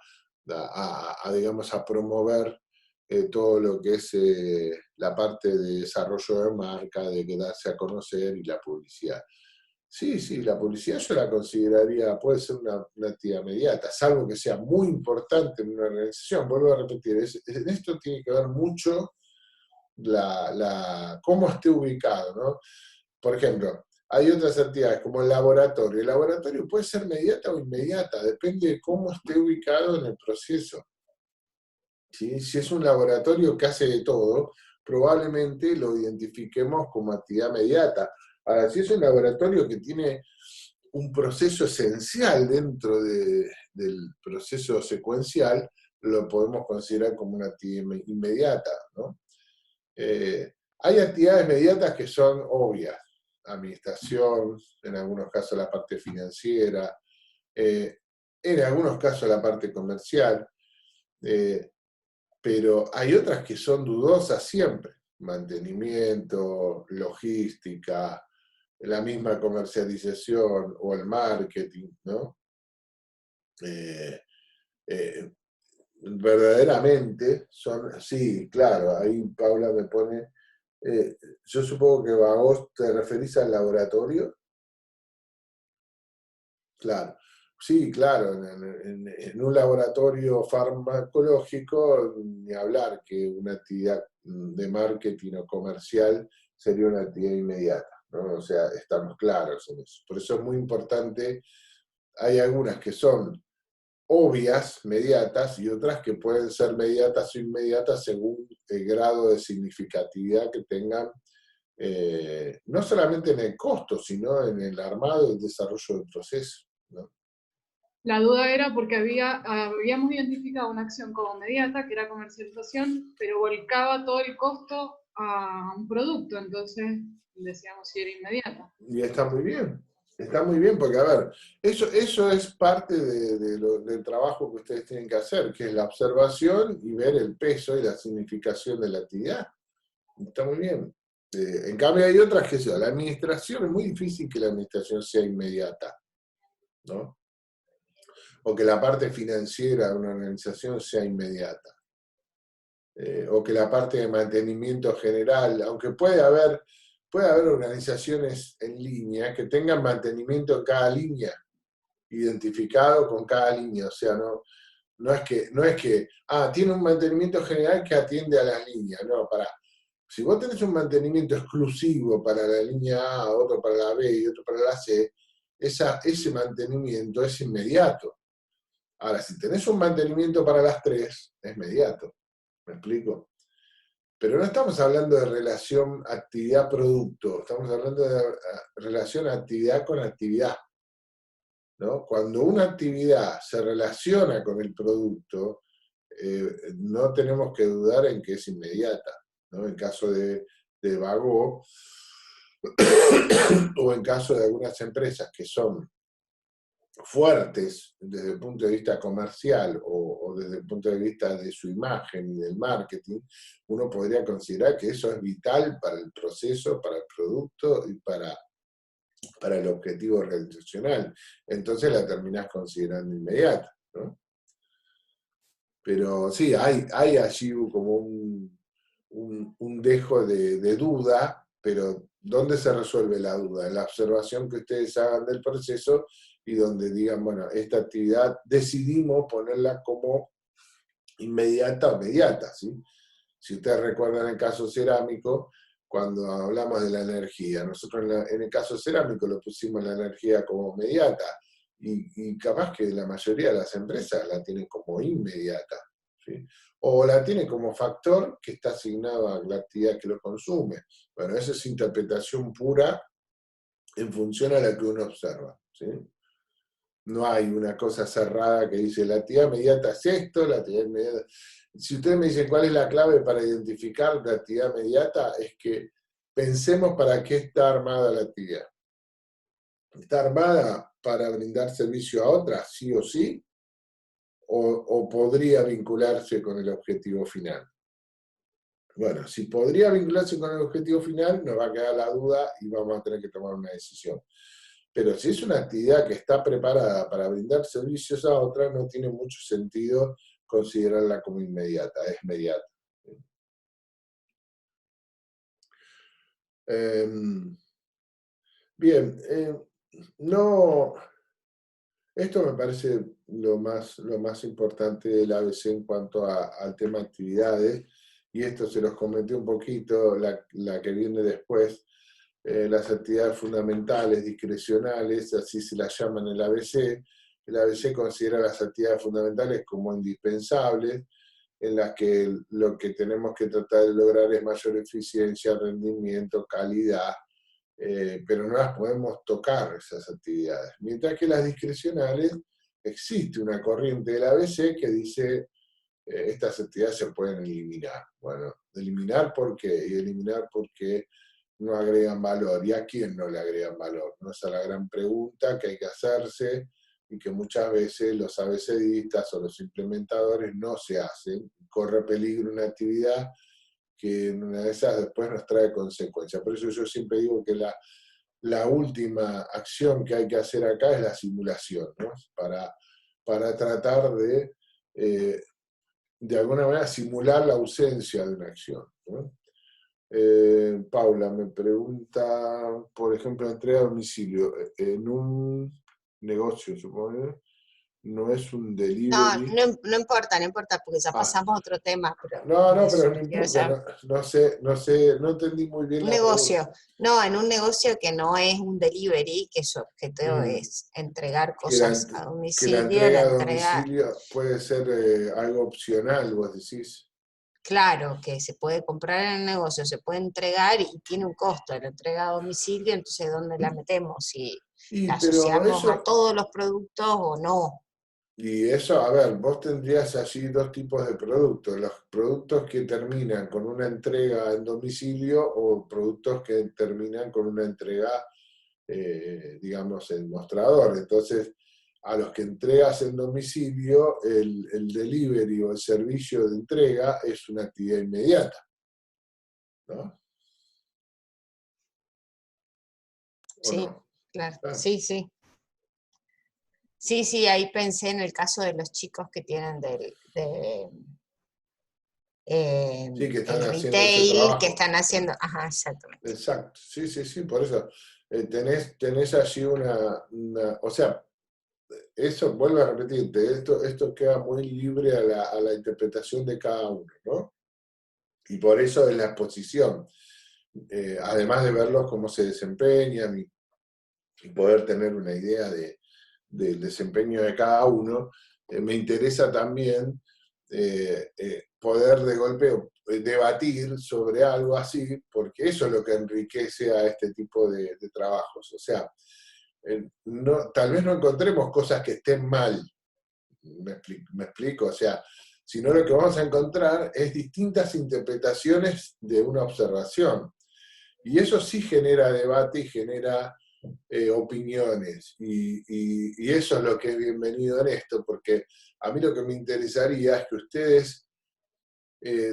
digamos, a promover todo lo que es la parte de desarrollo de marca, de darse a conocer y la publicidad. Sí, sí, la publicidad yo la consideraría, puede ser una actividad inmediata, salvo que sea muy importante en una organización. Vuelvo a repetir, en esto tiene que ver mucho cómo esté ubicado, ¿no? Por ejemplo, hay otras actividades como el laboratorio. El laboratorio puede ser inmediata o inmediata, depende de cómo esté ubicado en el proceso. ¿Sí? Si es un laboratorio que hace de todo, probablemente lo identifiquemos como actividad inmediata. Ahora, si es un laboratorio que tiene un proceso esencial dentro del proceso secuencial, lo podemos considerar como una actividad inmediata, ¿no? Hay actividades inmediatas que son obvias, administración, en algunos casos la parte financiera, en algunos casos la parte comercial, pero hay otras que son dudosas siempre, mantenimiento, logística, la misma comercialización o el marketing, ¿no? Verdaderamente son, sí, claro, ahí Paula me pone, yo supongo que vos te referís al laboratorio. Claro, sí, claro, en un laboratorio farmacológico, ni hablar que una actividad de marketing o comercial sería una actividad inmediata, ¿no? O sea, estamos claros en eso. Por eso es muy importante, hay algunas que son obvias, mediatas, y otras que pueden ser mediatas o inmediatas según el grado de significatividad que tengan, no solamente en el costo, sino en el armado y el desarrollo del proceso, ¿no? La duda era porque habíamos identificado una acción como inmediata, que era comercialización, pero volcaba todo el costo a un producto, entonces decíamos si era inmediata. Y está muy bien, porque a ver, eso es parte del trabajo que ustedes tienen que hacer, que es la observación y ver el peso y la significación de la actividad. Está muy bien. En cambio hay otras que son, la administración es muy difícil que la administración sea inmediata, ¿no? O que la parte financiera de una organización sea inmediata. O que la parte de mantenimiento general, aunque puede haber organizaciones en línea que tengan mantenimiento en cada línea, identificado con cada línea, o sea, no es que tiene un mantenimiento general que atiende a las líneas, no, si vos tenés un mantenimiento exclusivo para la línea A, otro para la B y otro para la C, ese mantenimiento es inmediato. Ahora, si tenés un mantenimiento para las tres, es inmediato. ¿Me explico? Pero no estamos hablando de relación actividad-producto, estamos hablando de relación actividad con actividad, ¿no? Cuando una actividad se relaciona con el producto, no tenemos que dudar en que es inmediata, ¿no? En caso de Vago, o en caso de algunas empresas que son fuertes desde el punto de vista comercial o desde el punto de vista de su imagen y del marketing, uno podría considerar que eso es vital para el proceso, para el producto y para el objetivo organizacional. Entonces la terminás considerando inmediata, ¿no? Pero sí, hay allí como un dejo de duda, pero ¿dónde se resuelve la duda? En la observación que ustedes hagan del proceso y donde digan, bueno, esta actividad decidimos ponerla como inmediata o mediata, ¿sí? Si ustedes recuerdan el caso cerámico, cuando hablamos de la energía. Nosotros en el caso cerámico lo pusimos la energía como inmediata, y capaz que la mayoría de las empresas la tienen como inmediata, ¿sí? O la tienen como factor que está asignado a la actividad que lo consume. Bueno, esa es interpretación pura en función a la que uno observa, ¿sí? No hay una cosa cerrada que dice la actividad inmediata es esto, la actividad inmediata. Si ustedes me dicen cuál es la clave para identificar la actividad inmediata, es que pensemos para qué está armada la actividad. ¿Está armada para brindar servicio a otras, sí o sí? ¿O podría vincularse con el objetivo final? Bueno, si podría vincularse con el objetivo final, nos va a quedar la duda y vamos a tener que tomar una decisión. Pero si es una actividad que está preparada para brindar servicios a otras, no tiene mucho sentido considerarla como inmediata, es inmediata. Bien, no, esto me parece lo más importante del ABC en cuanto al tema actividades, y esto se los comenté un poquito, la que viene después, las actividades fundamentales, discrecionales, así se las llama en el ABC. El ABC considera las actividades fundamentales como indispensables, en las que lo que tenemos que tratar de lograr es mayor eficiencia, rendimiento, calidad, pero no las podemos tocar esas actividades. Mientras que las discrecionales, existe una corriente del ABC que dice estas actividades se pueden eliminar. Bueno, eliminar ¿por qué? Y eliminar porque no agregan valor. ¿Y a quién no le agregan valor? ¿No? Esa es la gran pregunta que hay que hacerse y que muchas veces los abecedistas o los implementadores no se hacen. Corre peligro una actividad que en una de esas después nos trae consecuencias. Por eso yo siempre digo que la última acción que hay que hacer acá es la simulación, ¿no? Para tratar de alguna manera simular la ausencia de una acción, ¿no? Paula me pregunta, por ejemplo, entrega a domicilio. En un negocio, supongo, no es un No, delivery. no importa, no importa, porque ya Ah, pasamos a otro tema, pero no, me pero no surgió importa, ya. no sé, no entendí muy bien Un la pregunta. negocio, no, en un negocio que no es un delivery, que su objetivo Mm, es entregar que la, cosas a que la domicilio, la entrega a entrega, domicilio puede ser algo opcional, vos decís. claro, que se puede comprar en el negocio, se puede entregar y tiene un costo la entrega a domicilio, entonces ¿dónde la metemos? Si la Pero asociamos a todos los productos o no. eso, a ver, vos tendrías allí dos tipos de productos: los productos que terminan con una entrega en domicilio o productos que terminan con una entrega, digamos, en mostrador. Entonces, a los que entregas en domicilio, el delivery o el servicio de entrega es una actividad inmediata, ¿no? ¿O Sí, no? claro, Ah, sí, sí. Sí, sí, ahí pensé en el caso de los chicos que tienen sí, que están el haciendo ese retail, que trabajo. están haciendo, ajá, exactamente. Exacto, sí, sí, sí, por eso tenés allí o sea, eso, vuelvo a repetirte, esto queda muy libre a la interpretación de cada uno, ¿no? Y por eso es la exposición, además de verlos cómo se desempeñan y poder tener una idea del desempeño de cada uno, me interesa también poder de golpe debatir sobre algo así, porque eso es lo que enriquece a este tipo de trabajos. O sea, tal vez no encontremos cosas que estén mal, me explico, o sea, sino lo que vamos a encontrar es distintas interpretaciones de una observación. Y eso sí genera debate y genera opiniones. Y eso es lo que es bienvenido en esto, porque a mí lo que me interesaría es que ustedes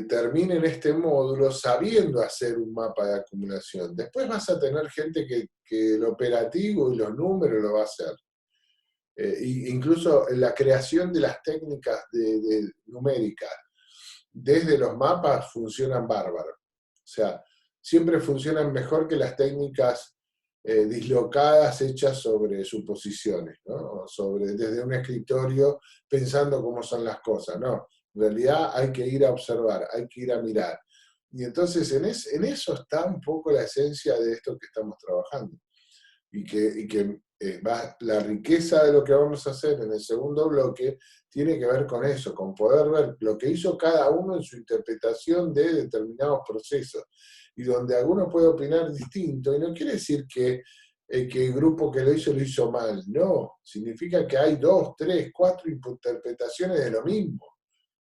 terminen este módulo sabiendo hacer un mapa de acumulación. Después vas a tener gente que el operativo y los números lo va a hacer. Incluso la creación de las técnicas numéricas desde los mapas funcionan bárbaros. O sea, siempre funcionan mejor que las técnicas dislocadas hechas sobre suposiciones, ¿no? Desde un escritorio pensando cómo son las cosas, ¿no? En realidad hay que ir a observar, hay que ir a mirar. Y entonces en eso está un poco la esencia de esto que estamos trabajando. La riqueza de lo que vamos a hacer en el segundo bloque tiene que ver con eso, con poder ver lo que hizo cada uno en su interpretación de determinados procesos, y donde alguno puede opinar distinto, y no quiere decir que el grupo que lo hizo mal, no, significa que hay 2, 3, 4 interpretaciones de lo mismo,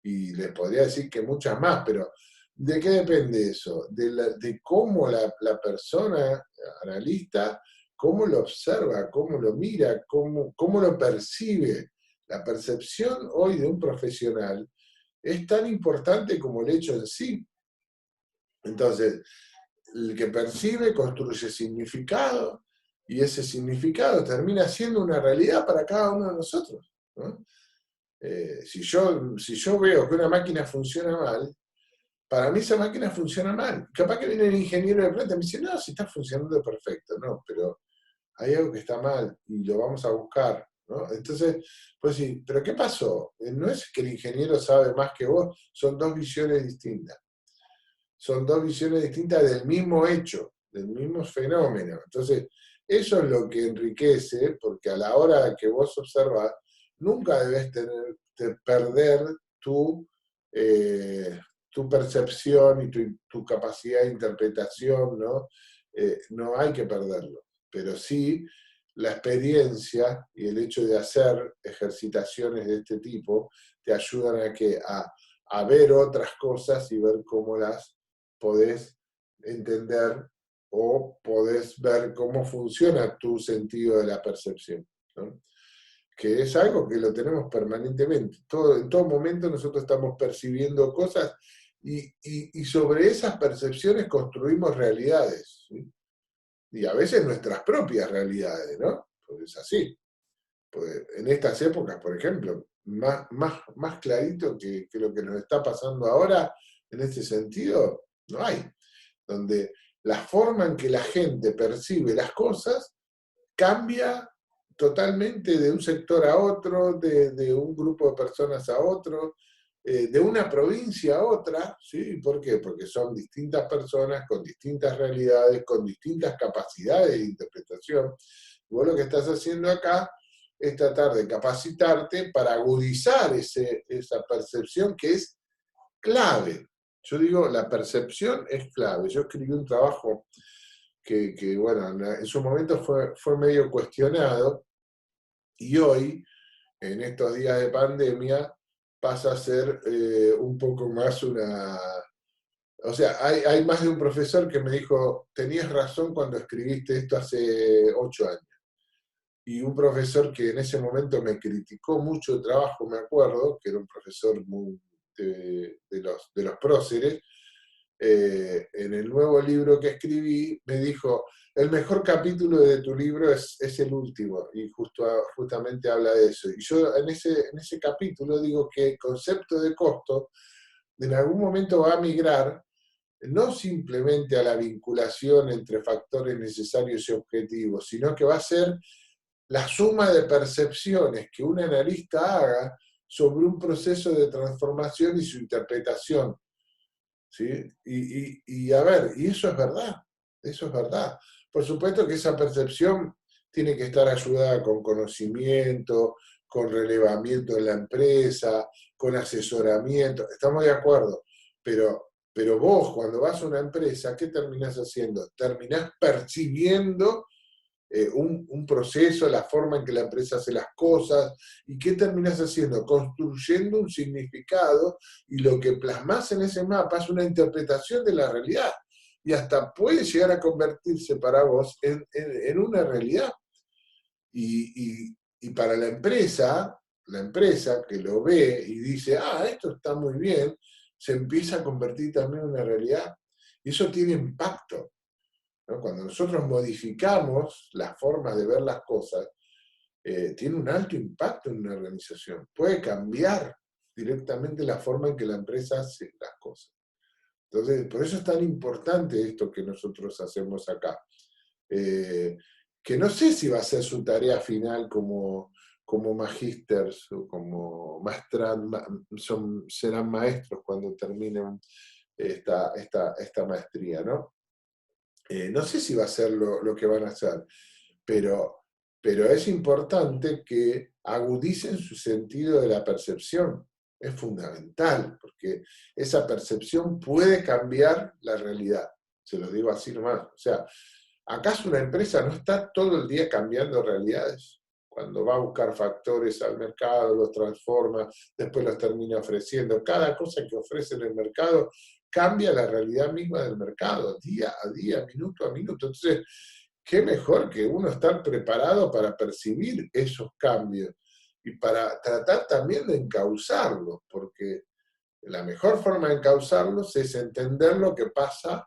y les podría decir que muchas más, pero ¿de qué depende eso? De cómo la persona analista, cómo lo observa, cómo lo mira, cómo lo percibe. La percepción hoy de un profesional es tan importante como el hecho en sí. Entonces, el que percibe construye significado, y ese significado termina siendo una realidad para cada uno de nosotros, ¿no? Si yo veo que una máquina funciona mal, para mí esa máquina funciona mal. Capaz que viene el ingeniero de planta y me dice, no, si está funcionando perfecto, no, pero hay algo que está mal y lo vamos a buscar, ¿no? Entonces, pues sí, ¿pero qué pasó? No es que el ingeniero sabe más que vos, son dos visiones distintas. Son dos visiones distintas del mismo hecho, del mismo fenómeno. Entonces, eso es lo que enriquece, porque a la hora que vos observás, nunca debes perder tu percepción y tu capacidad de interpretación, ¿no? No hay que perderlo, pero sí la experiencia y el hecho de hacer ejercitaciones de este tipo te ayudan a ver otras cosas y ver cómo las podés entender o podés ver cómo funciona tu sentido de la percepción, ¿no? Que es algo que lo tenemos permanentemente. En todo momento nosotros estamos percibiendo cosas y sobre esas percepciones construimos realidades, ¿sí? Y a veces nuestras propias realidades, ¿no? Pues es así. Pues en estas épocas, por ejemplo, más clarito que lo que nos está pasando ahora, en este sentido, no hay. Donde la forma en que la gente percibe las cosas cambia totalmente de un sector a otro, de un grupo de personas a otro, de una provincia a otra, ¿sí? ¿Por qué? Porque son distintas personas con distintas realidades, con distintas capacidades de interpretación. Vos lo que estás haciendo acá es tratar de capacitarte para agudizar esa percepción que es clave. Yo digo, la percepción es clave. Yo escribí un trabajo que bueno, en su momento fue medio cuestionado, y hoy, en estos días de pandemia, pasa a ser un poco más una... O sea, hay más de un profesor que me dijo, tenías razón cuando escribiste esto hace 8 años. Y un profesor que en ese momento me criticó mucho el trabajo, me acuerdo, que era un profesor de los próceres, en el nuevo libro que escribí, me dijo, el mejor capítulo de tu libro es el último, y justamente habla de eso. Y yo en ese capítulo digo que el concepto de costo en algún momento va a migrar, no simplemente a la vinculación entre factores necesarios y objetivos, sino que va a ser la suma de percepciones que un analista haga sobre un proceso de transformación y su interpretación. ¿Sí? Y a ver, y eso es verdad, eso es verdad. Por supuesto que esa percepción tiene que estar ayudada con conocimiento, con relevamiento en la empresa, con asesoramiento, estamos de acuerdo, pero vos cuando vas a una empresa, ¿qué terminás haciendo? Terminás percibiendo un proceso, la forma en que la empresa hace las cosas, y qué terminas haciendo, construyendo un significado, y lo que plasmas en ese mapa es una interpretación de la realidad, y hasta puede llegar a convertirse para vos en una realidad. Y para la empresa que lo ve y dice, esto está muy bien, se empieza a convertir también en una realidad, y eso tiene impacto, ¿no? Cuando nosotros modificamos las formas de ver las cosas, tiene un alto impacto en una organización. Puede cambiar directamente la forma en que la empresa hace las cosas. Entonces, por eso es tan importante esto que nosotros hacemos acá. Que no sé si va a ser su tarea final como magísters o como serán maestros cuando terminen esta maestría, ¿no? No sé si va a ser lo que van a hacer, pero es importante que agudicen su sentido de la percepción. Es fundamental, porque esa percepción puede cambiar la realidad. Se lo digo así nomás. O sea, ¿acaso una empresa no está todo el día cambiando realidades? Cuando va a buscar factores al mercado, los transforma, después los termina ofreciendo. Cada cosa que ofrece en el mercado cambia la realidad misma del mercado, día a día, minuto a minuto. Entonces, qué mejor que uno estar preparado para percibir esos cambios y para tratar también de encauzarlos, porque la mejor forma de encauzarlos es entender lo que pasa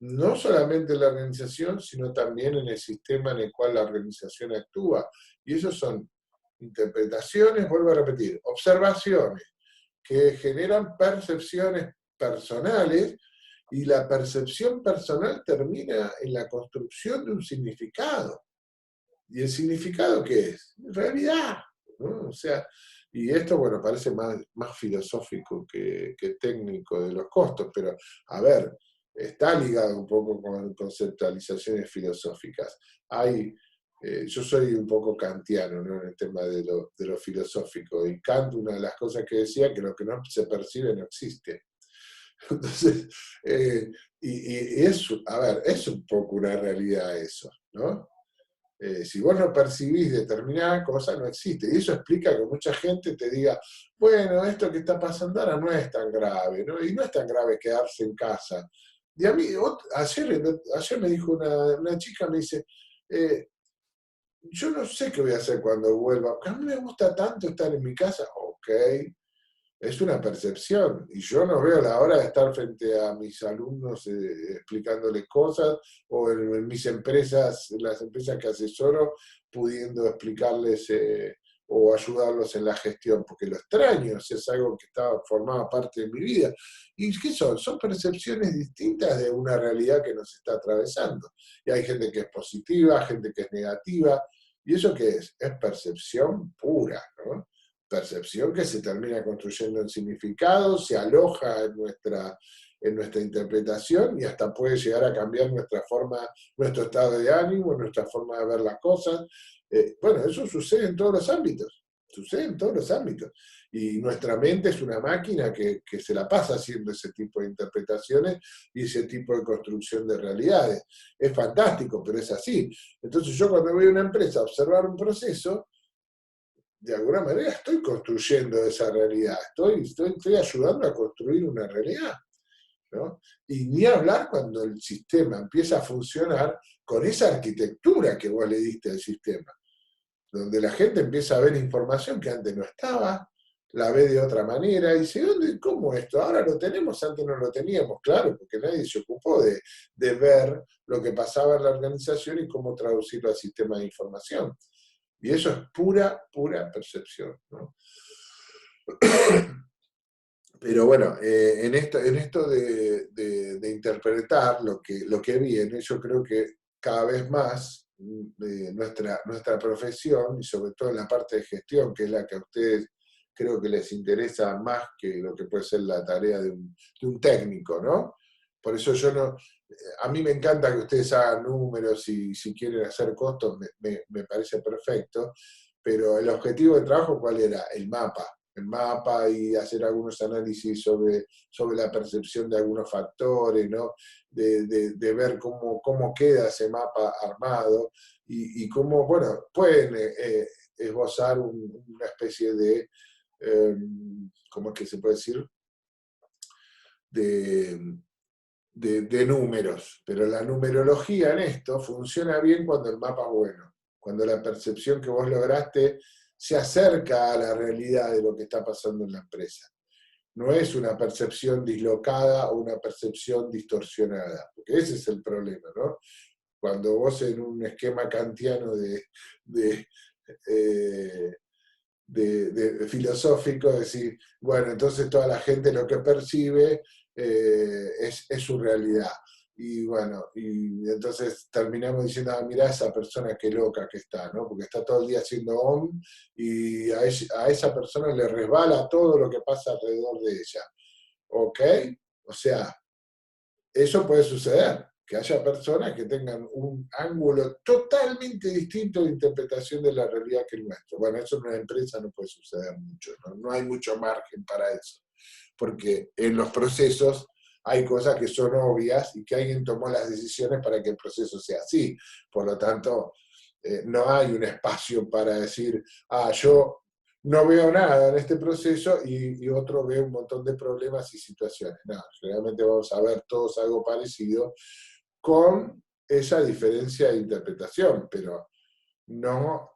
no solamente en la organización, sino también en el sistema en el cual la organización actúa. Y eso son interpretaciones, vuelvo a repetir, observaciones que generan percepciones personales, y la percepción personal termina en la construcción de un significado. ¿Y el significado qué es? Realidad, ¿no? O sea, y esto, bueno, parece más filosófico que técnico de los costos, pero, a ver, está ligado un poco con conceptualizaciones filosóficas. Yo soy un poco kantiano, ¿no?, en el tema de lo filosófico, y Kant, una de las cosas que decía, que lo que no se percibe no existe. Entonces, a ver, es un poco una realidad eso, ¿no? Si vos no percibís determinada cosa, no existe. Y eso explica que mucha gente te diga, bueno, esto que está pasando ahora no es tan grave, ¿no? Y no es tan grave quedarse en casa. Y a mí, ayer me dijo una chica, me dice, yo no sé qué voy a hacer cuando vuelva, porque a mí me gusta tanto estar en mi casa. Ok, es una percepción, y yo no veo la hora de estar frente a mis alumnos explicándoles cosas, o en mis empresas, las empresas que asesoro, pudiendo explicarles o ayudarlos en la gestión, porque lo extraño, es algo que formaba parte de mi vida. ¿Y qué son? Son percepciones distintas de una realidad que nos está atravesando. Y hay gente que es positiva, gente que es negativa, ¿y eso qué es? Es percepción pura, ¿no? Percepción que se termina construyendo en significado, se aloja en nuestra interpretación, y hasta puede llegar a cambiar nuestra forma, nuestro estado de ánimo, nuestra forma de ver las cosas. Bueno, eso sucede en todos los ámbitos, sucede en todos los ámbitos. Y nuestra mente es una máquina que se la pasa haciendo ese tipo de interpretaciones y ese tipo de construcción de realidades. Es fantástico, pero es así. Entonces yo, cuando voy a una empresa a observar un proceso, de alguna manera estoy construyendo esa realidad, estoy ayudando a construir una realidad, ¿no? Y ni hablar cuando el sistema empieza a funcionar con esa arquitectura que vos le diste al sistema, donde la gente empieza a ver información que antes no estaba, la ve de otra manera, y dice, ¿cómo esto? Ahora lo tenemos, antes no lo teníamos. Claro, porque nadie se ocupó de ver lo que pasaba en la organización y cómo traducirlo al sistema de información. Y eso es pura percepción, ¿no? Pero bueno, en esto de interpretar lo que viene, yo creo que cada vez más nuestra profesión, y sobre todo en la parte de gestión, que es la que a ustedes creo que les interesa más que lo que puede ser la tarea de un técnico, ¿no? Por eso a mí me encanta que ustedes hagan números, y si quieren hacer costos, me parece perfecto, pero el objetivo de trabajo, ¿cuál era? El mapa, y hacer algunos análisis sobre la percepción de algunos factores, ¿no? De ver cómo queda ese mapa armado, y cómo, bueno, pueden esbozar una especie de, ¿cómo es que se puede decir? De números, pero la numerología en esto funciona bien cuando el mapa es bueno, cuando la percepción que vos lograste se acerca a la realidad de lo que está pasando en la empresa. No es una percepción dislocada o una percepción distorsionada, porque ese es el problema, ¿no? Cuando vos, en un esquema kantiano de filosófico, decir, bueno, entonces toda la gente lo que percibe es su realidad. Y bueno, y entonces terminamos diciendo, mirá esa persona qué loca que está, ¿no? Porque está todo el día haciendo OM, y a esa persona le resbala todo lo que pasa alrededor de ella. ¿Ok? O sea, eso puede suceder, que haya personas que tengan un ángulo totalmente distinto de interpretación de la realidad que el nuestro. Bueno, eso en una empresa no puede suceder mucho, ¿no? No hay mucho margen para eso, porque en los procesos hay cosas que son obvias y que alguien tomó las decisiones para que el proceso sea así. Por lo tanto, no hay un espacio para decir, yo no veo nada en este proceso y otro ve un montón de problemas y situaciones. No, realmente vamos a ver todos algo parecido con esa diferencia de interpretación, pero no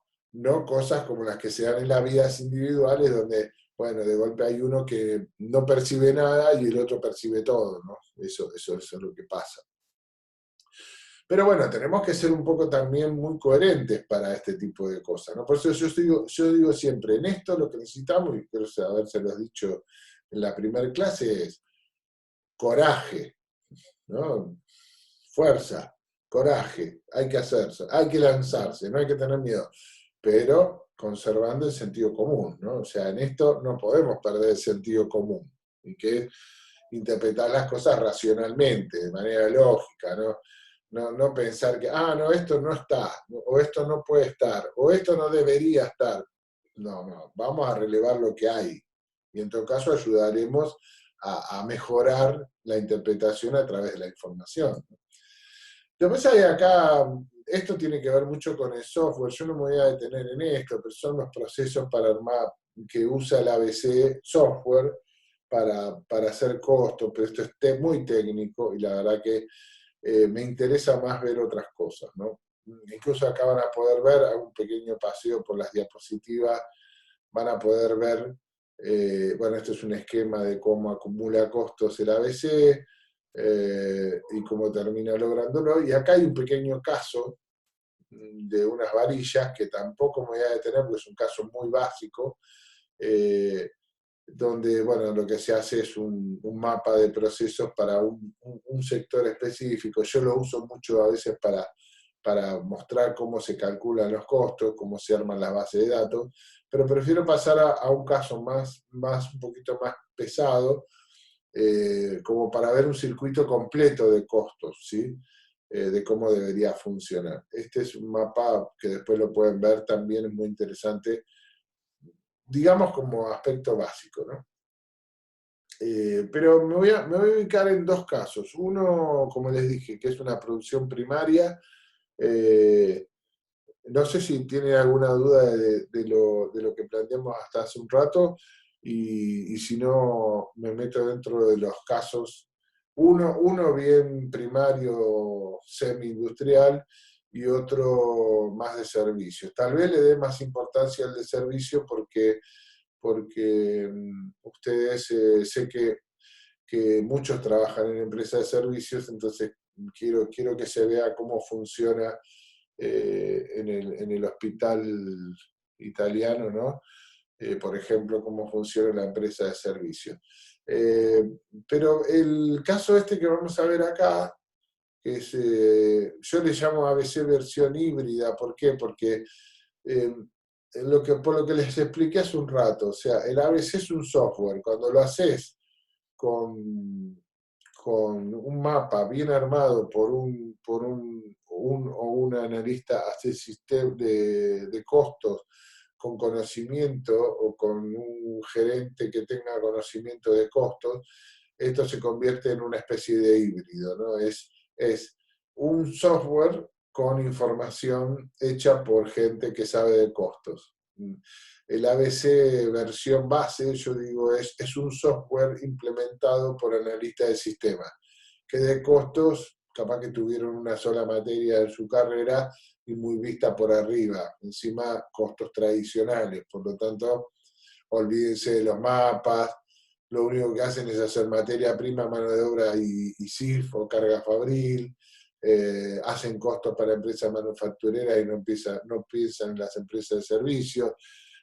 cosas como las que se dan en las vidas individuales donde, bueno, de golpe hay uno que no percibe nada y el otro percibe todo, ¿no? Eso es lo que pasa. Pero bueno, tenemos que ser un poco también muy coherentes para este tipo de cosas, ¿no? Por eso yo digo siempre, en esto lo que necesitamos, y creo habérselos dicho en la primera clase, es coraje, ¿no? Fuerza, coraje, hay que hacerse, hay que lanzarse, no hay que tener miedo, pero conservando el sentido común, ¿no? O sea, en esto no podemos perder el sentido común, y que es interpretar las cosas racionalmente, de manera lógica, ¿no? No pensar que, no, esto no está, o esto no puede estar, o esto no debería estar. No, vamos a relevar lo que hay. Y en todo caso ayudaremos a mejorar la interpretación a través de la información. Después hay acá, esto tiene que ver mucho con el software, yo no me voy a detener en esto, pero son los procesos para armar, que usa el ABC software para hacer costos, pero esto es muy técnico y la verdad que me interesa más ver otras cosas, ¿no? Incluso acá van a poder ver, hago un pequeño paseo por las diapositivas, van a poder ver, bueno, esto es un esquema de cómo acumula costos el ABC y cómo termina lográndolo. Y acá hay un pequeño caso de unas varillas que tampoco me voy a detener porque es un caso muy básico, donde, bueno, lo que se hace es un mapa de procesos para un sector específico. Yo lo uso mucho a veces para mostrar cómo se calculan los costos, cómo se arman las bases de datos, pero prefiero pasar a un caso un poquito más pesado, como para ver un circuito completo de costos, ¿sí? De cómo debería funcionar. Este es un mapa que después lo pueden ver, también es muy interesante, digamos como aspecto básico, ¿no? Pero me voy a ubicar en dos casos. Uno, como les dije, que es una producción primaria. No sé si tienen alguna duda de lo que planteamos hasta hace un rato, y si no, me meto dentro de los casos. Uno bien primario, semi-industrial, y otro más de servicios. Tal vez le dé más importancia al de servicio porque ustedes sé que muchos trabajan en empresas de servicios, entonces quiero que se vea cómo funciona en el hospital italiano, ¿no? Por ejemplo, cómo funciona la empresa de servicios. Pero el caso este que vamos a ver acá, que es, yo le llamo ABC versión híbrida. ¿Por qué? Porque por lo que les expliqué hace un rato, o sea, el ABC es un software. Cuando lo haces con un mapa bien armado por un analista hace sistema de costos con conocimiento, o con un gerente que tenga conocimiento de costos, esto se convierte en una especie de híbrido, ¿no? Es un software con información hecha por gente que sabe de costos. El ABC versión base, yo digo, es un software implementado por analistas de sistemas, que de costos, capaz que tuvieron una sola materia en su carrera y muy vista por arriba, encima costos tradicionales, por lo tanto, olvídense de los mapas, lo único que hacen es hacer materia prima, mano de obra y CIF o carga fabril, hacen costos para empresas manufactureras y no piensan en las empresas de servicios.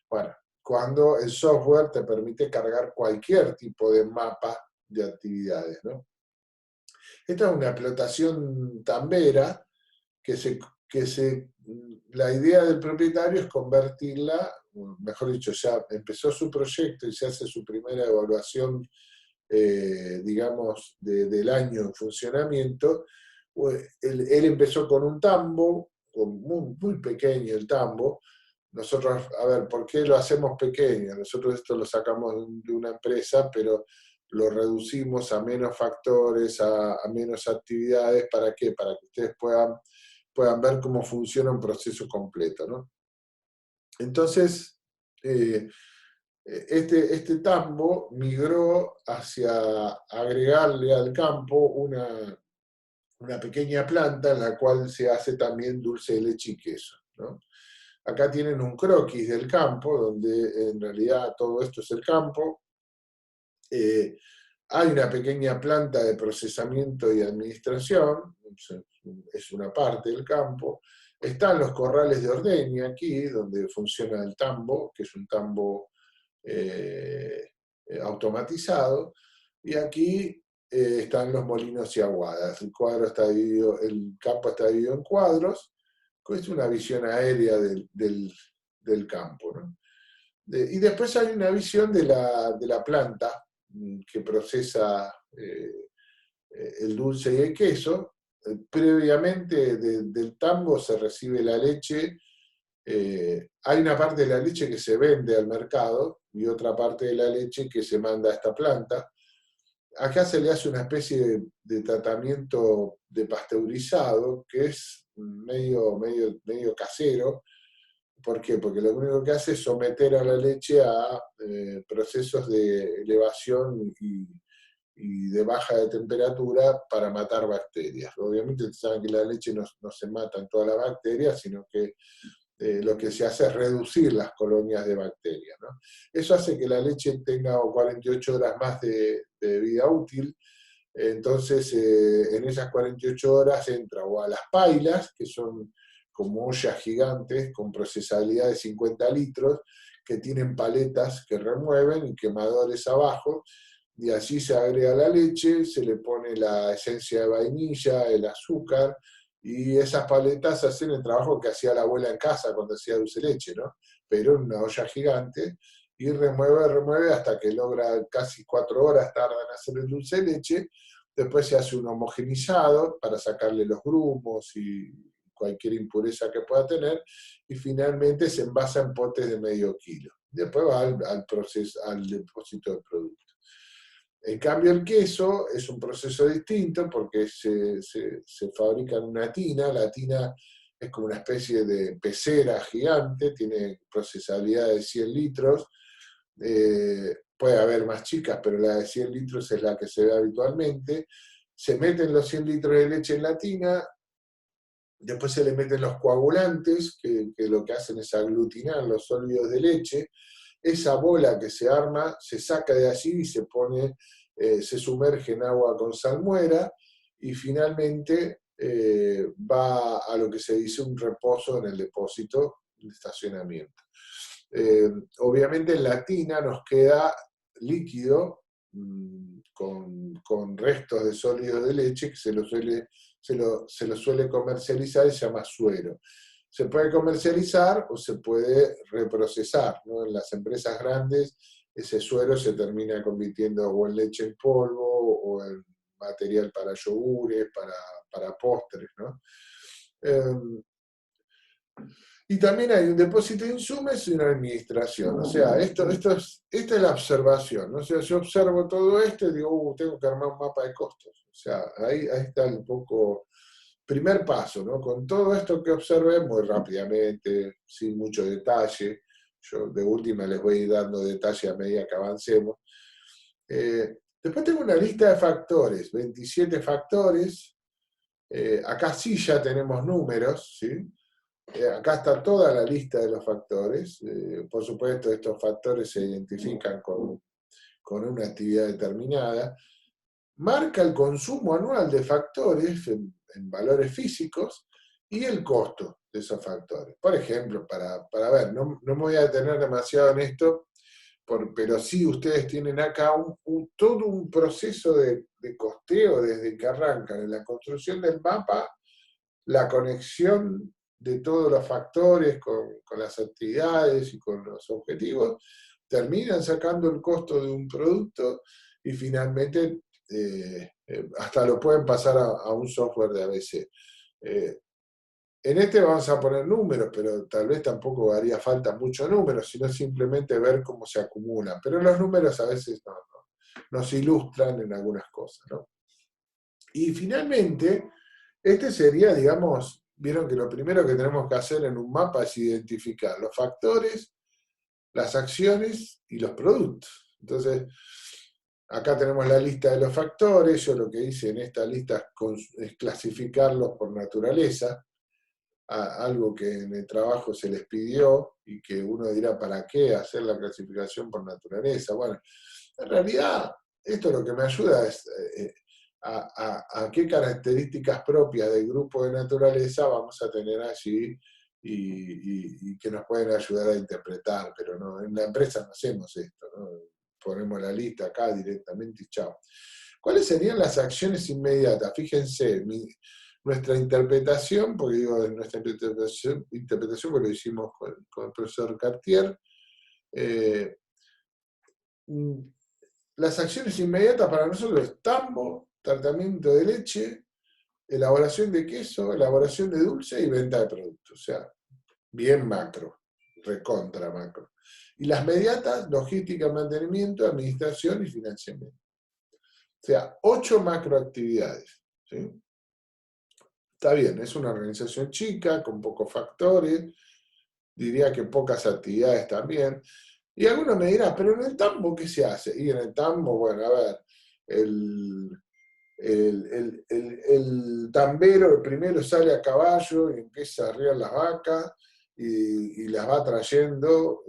Bueno, cuando el software te permite cargar cualquier tipo de mapa de actividades, ¿no? Esta es una explotación tambera la idea del propietario es convertirla, mejor dicho, ya empezó su proyecto y se hace su primera evaluación digamos, del año en funcionamiento, él empezó con un tambo, muy, muy pequeño el tambo. Nosotros, a ver, ¿por qué lo hacemos pequeño? Nosotros esto lo sacamos de una empresa, pero lo reducimos a menos factores, a menos actividades. ¿Para qué? Para que ustedes puedan ver cómo funciona un proceso completo, ¿no? Entonces, este tambo migró hacia agregarle al campo una pequeña planta en la cual se hace también dulce de leche y queso, ¿no? Acá tienen un croquis del campo, donde en realidad todo esto es el campo. Hay una pequeña planta de procesamiento y administración, es una parte del campo. Están los corrales de ordeña aquí, donde funciona el tambo, que es un tambo automatizado. Y aquí están los molinos y aguadas. El campo está dividido en cuadros. Es una visión aérea del campo, ¿no? Y después hay una visión de la planta que procesa el dulce y el queso. Previamente del tambo se recibe la leche. Hay una parte de la leche que se vende al mercado y otra parte de la leche que se manda a esta planta. Acá se le hace una especie de tratamiento de pasteurizado que es medio casero. ¿Por qué? Porque lo único que hace es someter a la leche a procesos de elevación y de baja de temperatura para matar bacterias. Obviamente saben que la leche no se matan todas las bacterias, sino que lo que se hace es reducir las colonias de bacterias, ¿no? Eso hace que la leche tenga 48 horas más de vida útil. Entonces, en esas 48 horas entra o a las pailas, que son como ollas gigantes con procesabilidad de 50 litros, que tienen paletas que remueven y quemadores abajo, y allí se agrega la leche, se le pone la esencia de vainilla, el azúcar, y esas paletas hacen el trabajo que hacía la abuela en casa cuando hacía dulce de leche, ¿no? Pero en una olla gigante, y remueve hasta que logra casi 4 horas tarda en hacer el dulce de leche. Después se hace un homogenizado para sacarle los grumos y cualquier impureza que pueda tener, y finalmente se envasa en potes de medio kilo. Después va al depósito del producto. En cambio el queso es un proceso distinto porque se fabrica en una tina. La tina es como una especie de pecera gigante, tiene procesabilidad de 100 litros, puede haber más chicas, pero la de 100 litros es la que se ve habitualmente. Se meten los 100 litros de leche en la tina, después se le meten los coagulantes, que lo que hacen es aglutinar los sólidos de leche. Esa bola que se arma se saca de allí y se pone, se sumerge en agua con salmuera, y finalmente va a lo que se dice un reposo en el depósito de estacionamiento. Obviamente en la tina nos queda líquido con restos de sólidos de leche que se lo suele comercializar y se llama suero. Se puede comercializar o se puede reprocesar, ¿no? En las empresas grandes ese suero se termina convirtiendo o en leche en polvo o en material para yogures, para postres, ¿no? Y también hay un depósito de insumos y una administración. O sea, esta es la observación, ¿no? O sea, yo observo todo esto y digo, tengo que armar un mapa de costos. O sea, ahí está un poco primer paso, ¿no? Con todo esto que observé muy rápidamente, sin mucho detalle. Yo de última les voy a ir dando detalle a medida que avancemos. Después tengo una lista de factores, 27 factores. Acá sí ya tenemos números, ¿sí? Acá está toda la lista de los factores. Por supuesto, estos factores se identifican con una actividad determinada. Marca el consumo anual de factores en valores físicos y el costo de esos factores. Por ejemplo, para ver, no me voy a detener demasiado en esto, pero sí ustedes tienen acá todo un proceso de costeo desde que arrancan en la construcción del mapa, la conexión de todos los factores con las actividades y con los objetivos, terminan sacando el costo de un producto y finalmente hasta lo pueden pasar a un software de ABC. En este vamos a poner números, pero tal vez tampoco haría falta mucho números, sino simplemente ver cómo se acumulan. Pero los números a veces nos ilustran en algunas cosas, ¿no? Y finalmente, este sería, digamos, vieron que lo primero que tenemos que hacer en un mapa es identificar los factores, las acciones y los productos. Entonces, acá tenemos la lista de los factores. Yo lo que hice en esta lista es clasificarlos por naturaleza, algo que en el trabajo se les pidió y que uno dirá, ¿para qué hacer la clasificación por naturaleza? Bueno, en realidad esto lo que me ayuda es a qué características propias del grupo de naturaleza vamos a tener allí y que nos pueden ayudar a interpretar, pero no, en la empresa no hacemos esto, ¿no? Ponemos la lista acá directamente y chao. ¿Cuáles serían las acciones inmediatas? Fíjense, nuestra interpretación, porque digo nuestra interpretación porque lo hicimos con el profesor Cartier, las acciones inmediatas para nosotros es tambo, tratamiento de leche, elaboración de queso, elaboración de dulce y venta de productos. O sea, bien macro, recontra macro. Y las mediatas, logística, mantenimiento, administración y financiamiento. O sea, 8 macroactividades. ¿Sí? Está bien, es una organización chica, con pocos factores, diría que pocas actividades también. Y algunos me dirán, pero en el tambo, ¿qué se hace? Y en el tambo, bueno, a ver, el tambero, el primero sale a caballo y empieza a arriar las vacas y las va trayendo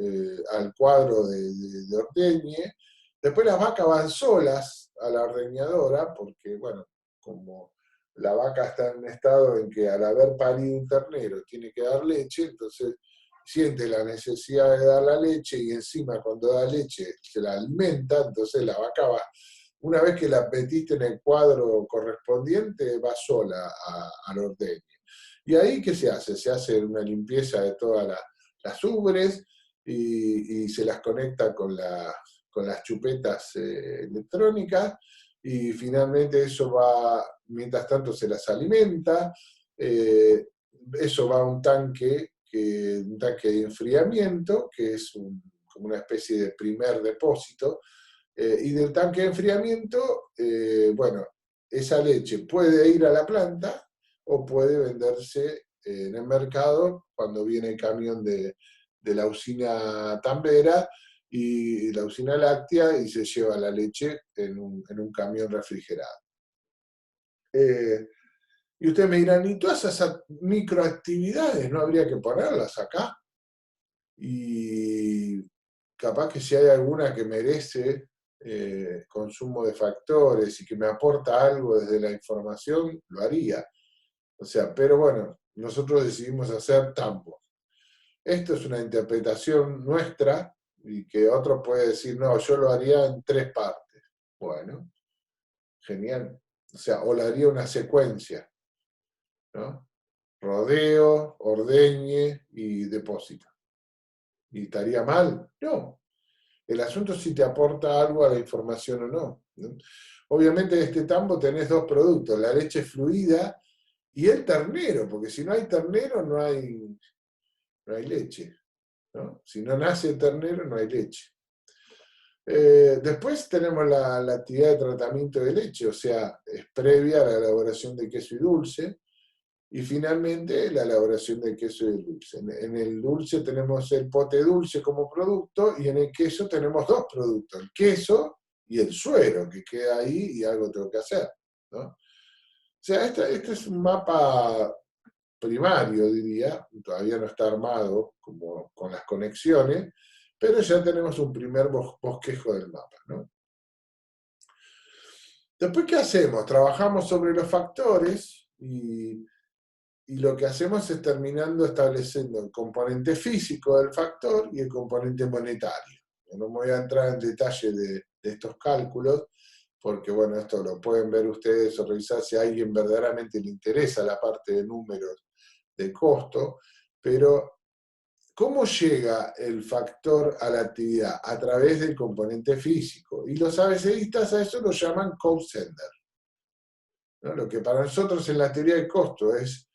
al cuadro de ordeñe. Después las vacas van solas a la ordeñadora, porque, bueno, como la vaca está en un estado en que al haber parido un ternero tiene que dar leche, entonces siente la necesidad de dar la leche y encima cuando da leche se la alimenta, entonces la vaca va, una vez que la metiste en el cuadro correspondiente, va sola al ordeño. Y ahí, ¿qué se hace? Se hace una limpieza de todas las ubres y se las conecta con las chupetas electrónicas, y finalmente eso va, mientras tanto se las alimenta, eso va a un tanque de enfriamiento, que es como una especie de primer depósito, y del tanque de enfriamiento, bueno, esa leche puede ir a la planta o puede venderse en el mercado cuando viene el camión de la usina tambera y la usina láctea y se lleva la leche en un camión refrigerado. Y ustedes me dirán, ¿y todas esas microactividades no habría que ponerlas acá? Y capaz que si hay alguna que merece consumo de factores y que me aporta algo desde la información, lo haría. O sea, pero bueno, nosotros decidimos hacer tambo. Esto es una interpretación nuestra y que otro puede decir, no, yo lo haría en 3 partes. Bueno, genial. O sea, o lo haría una secuencia, ¿no? Rodeo, ordeñe y depósito. ¿Y estaría mal? No. El asunto es si te aporta algo a la información o no, ¿no? Obviamente en este tambo tenés 2 productos, la leche fluida y el ternero, porque si no hay ternero no hay leche, ¿no? Si no nace el ternero no hay leche. Después tenemos la actividad de tratamiento de leche, o sea, es previa a la elaboración de queso y dulce. Y finalmente la elaboración del queso y el dulce. En el dulce tenemos el pote dulce como producto y en el queso tenemos 2 productos, el queso y el suero, que queda ahí y algo tengo que hacer, ¿no? O sea, este es un mapa primario, diría, todavía no está armado como con las conexiones, pero ya tenemos un primer bosquejo del mapa, ¿no? Después, ¿qué hacemos? Trabajamos sobre los factores y lo que hacemos es terminando estableciendo el componente físico del factor y el componente monetario. No me voy a entrar en detalle de estos cálculos, porque bueno, esto lo pueden ver ustedes o revisar si a alguien verdaderamente le interesa la parte de números de costo, pero ¿cómo llega el factor a la actividad? A través del componente físico. Y los ABCistas a eso lo llaman cost center, ¿no? Lo que para nosotros en la teoría del costo es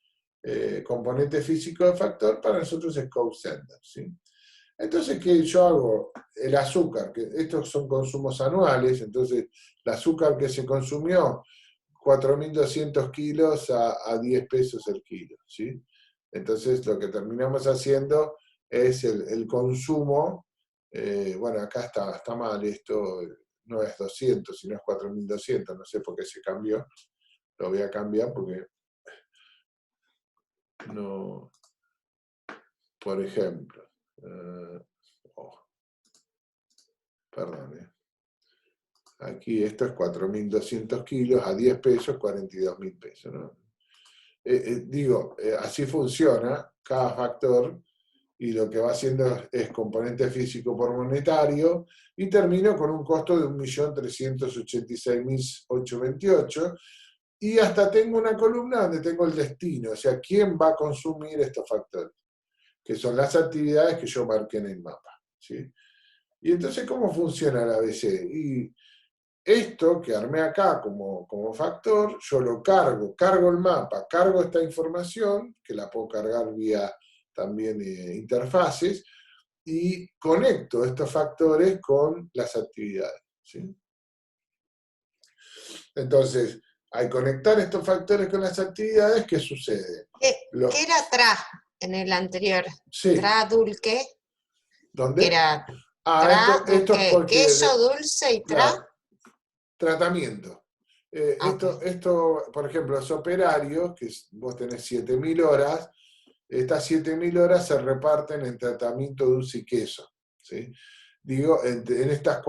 componente físico del factor, para nosotros es cost center, ¿sí? Entonces, ¿qué yo hago? El azúcar, que estos son consumos anuales, entonces el azúcar que se consumió, 4.200 kilos a 10 pesos el kilo, ¿sí? Entonces, lo que terminamos haciendo es el consumo, bueno, acá está mal esto, no es 200, sino es 4.200, no sé por qué se cambió, lo voy a cambiar porque no, por ejemplo, perdón, aquí esto es 4.200 kilos a 10 pesos, 42.000 pesos, ¿no? Digo, así funciona cada factor y lo que va haciendo es componente físico por monetario y termino con un costo de 1.386.828 y hasta tengo una columna donde tengo el destino, o sea, quién va a consumir estos factores, que son las actividades que yo marqué en el mapa, ¿sí? Y entonces, ¿cómo funciona el ABC? Y esto que armé acá como factor, yo lo cargo el mapa, cargo esta información, que la puedo cargar vía también interfaces, y conecto estos factores con las actividades, ¿sí? Entonces, al conectar estos factores con las actividades, ¿qué sucede? ¿Qué era TRA en el anterior? Sí. TRA dulce. ¿Dónde? Era esto es porque... queso dulce y TRA. Claro, tratamiento. Esto, por ejemplo, los operarios, que vos tenés 7.000 horas, estas 7.000 horas se reparten en tratamiento dulce y queso, ¿sí? Digo, en estas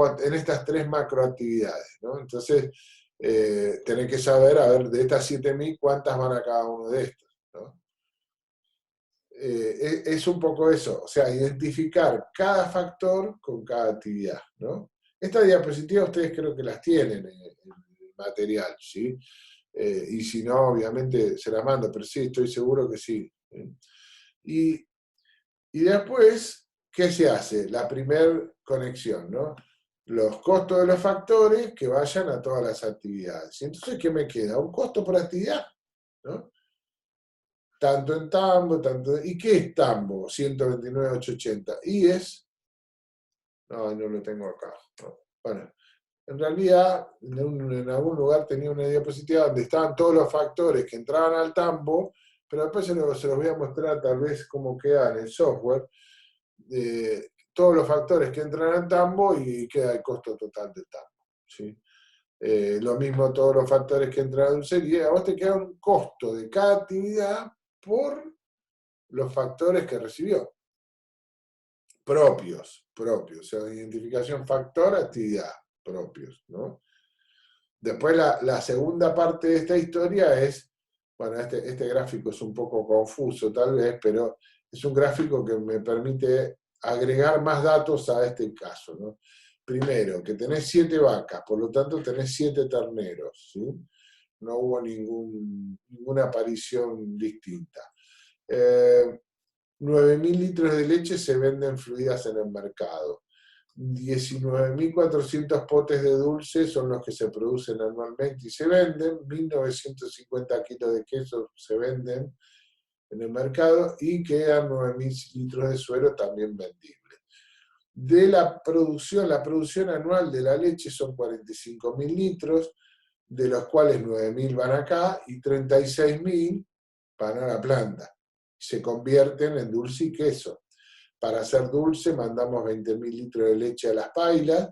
tres macroactividades, ¿no? Entonces, tenés que saber, a ver, de estas 7.000, ¿cuántas van a cada uno de estos, ¿no? Es un poco eso, o sea, identificar cada factor con cada actividad, ¿no? Estas diapositivas ustedes creo que las tienen en el material, ¿sí? Y si no, obviamente se las mando, pero sí, estoy seguro que sí. Y después, ¿qué se hace? La primera conexión, ¿no? Los costos de los factores que vayan a todas las actividades. Entonces, ¿qué me queda? Un costo por actividad, ¿no? Tanto en tambo, ¿Y qué es tambo? 129.880. Y es... No lo tengo acá. No. Bueno, en realidad, en algún lugar tenía una diapositiva donde estaban todos los factores que entraban al tambo, pero después se los voy a mostrar tal vez cómo queda en el software. Todos los factores que entran al tambo y queda el costo total del tambo, ¿sí? Lo mismo todos los factores que entran a dulcería. A vos te queda un costo de cada actividad por los factores que recibió. Propios, o sea, identificación factor, actividad, propios, ¿no? Después la segunda parte de esta historia es, bueno, este gráfico es un poco confuso tal vez, pero es un gráfico que me permite agregar más datos a este caso, ¿no? Primero, que tenés 7 vacas, por lo tanto tenés 7 terneros, ¿sí? No hubo ninguna aparición distinta. 9.000 litros de leche se venden fluidas en el mercado. 19.400 potes de dulce son los que se producen anualmente y se venden. 1.950 kilos de queso se venden en el mercado y quedan 9.000 litros de suero también vendibles. De la producción anual de la leche son 45.000 litros, de los cuales 9.000 van acá y 36.000 van a la planta. Se convierten en dulce y queso. Para hacer dulce mandamos 20.000 litros de leche a las pailas,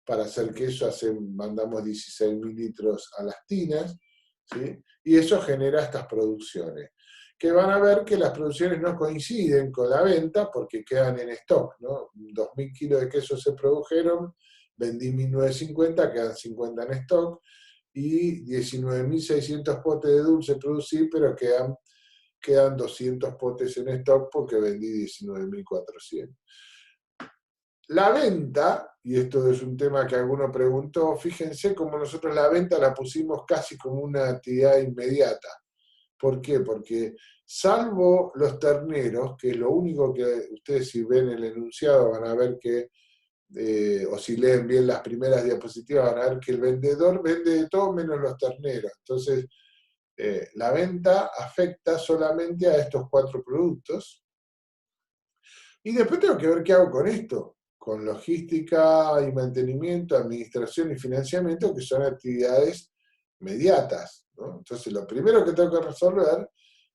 para hacer queso mandamos 16.000 litros a las tinas, ¿sí? Y eso genera estas producciones, que van a ver que las producciones no coinciden con la venta porque quedan en stock, ¿no? 2.000 kilos de queso se produjeron, vendí 1.950, quedan 50 en stock, y 19.600 potes de dulce producí, pero quedan 200 potes en stock porque vendí 19.400. La venta, y esto es un tema que alguno preguntó, fíjense cómo nosotros la venta la pusimos casi como una actividad inmediata. ¿Por qué? Porque salvo los terneros, que es lo único que ustedes si ven el enunciado van a ver que, o si leen bien las primeras diapositivas, van a ver que el vendedor vende de todo menos los terneros. Entonces, la venta afecta solamente a estos 4 productos. Y después tengo que ver qué hago con esto, con logística y mantenimiento, administración y financiamiento, que son actividades mediatas, ¿no? Entonces, lo primero que tengo que resolver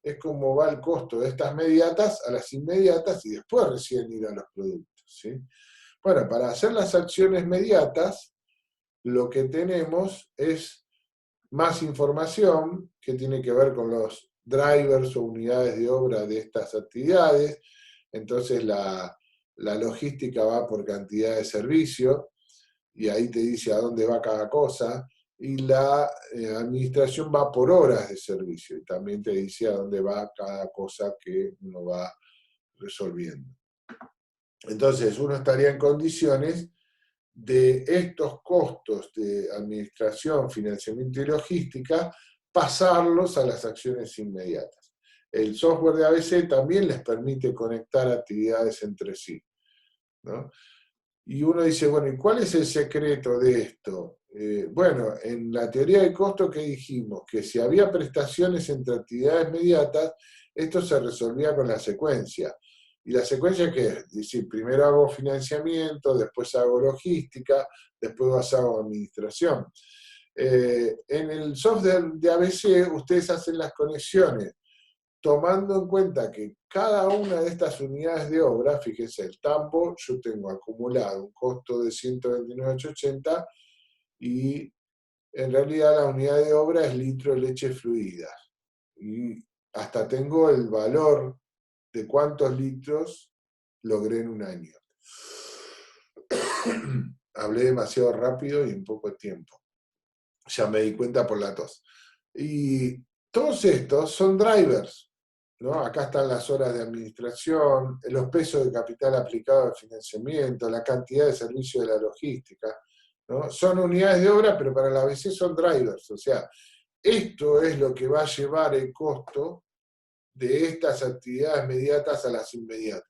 es cómo va el costo de estas mediatas a las inmediatas y después recién ir a los productos, ¿sí? Bueno, para hacer las acciones mediatas, lo que tenemos es más información que tiene que ver con los drivers o unidades de obra de estas actividades. Entonces la logística va por cantidad de servicio y ahí te dice a dónde va cada cosa. Y la administración va por horas de servicio y también te dice a dónde va cada cosa que uno va resolviendo. Entonces uno estaría en condiciones de estos costos de administración, financiamiento y logística, pasarlos a las acciones inmediatas. El software de ABC también les permite conectar actividades entre sí, ¿no? Y uno dice, bueno, ¿y cuál es el secreto de esto? Bueno, en la teoría de costo que dijimos, que si había prestaciones entre actividades inmediatas, esto se resolvía con la secuencia. ¿Y la secuencia qué es? Es decir, primero hago financiamiento, después hago logística, después hago administración. En el software de ABC ustedes hacen las conexiones, tomando en cuenta que cada una de estas unidades de obra, fíjense, el tambo, yo tengo acumulado un costo de 129.880 y en realidad la unidad de obra es litro de leche fluida. Y hasta tengo el valor de cuántos litros logré en un año. Hablé demasiado rápido y en poco tiempo. Ya me di cuenta por la tos. Y todos estos son drivers, ¿no? Acá están las horas de administración, los pesos de capital aplicado al financiamiento, la cantidad de servicio de la logística, ¿no? Son unidades de obra, pero para la ABC son drivers. O sea, esto es lo que va a llevar el costo de estas actividades mediatas a las inmediatas.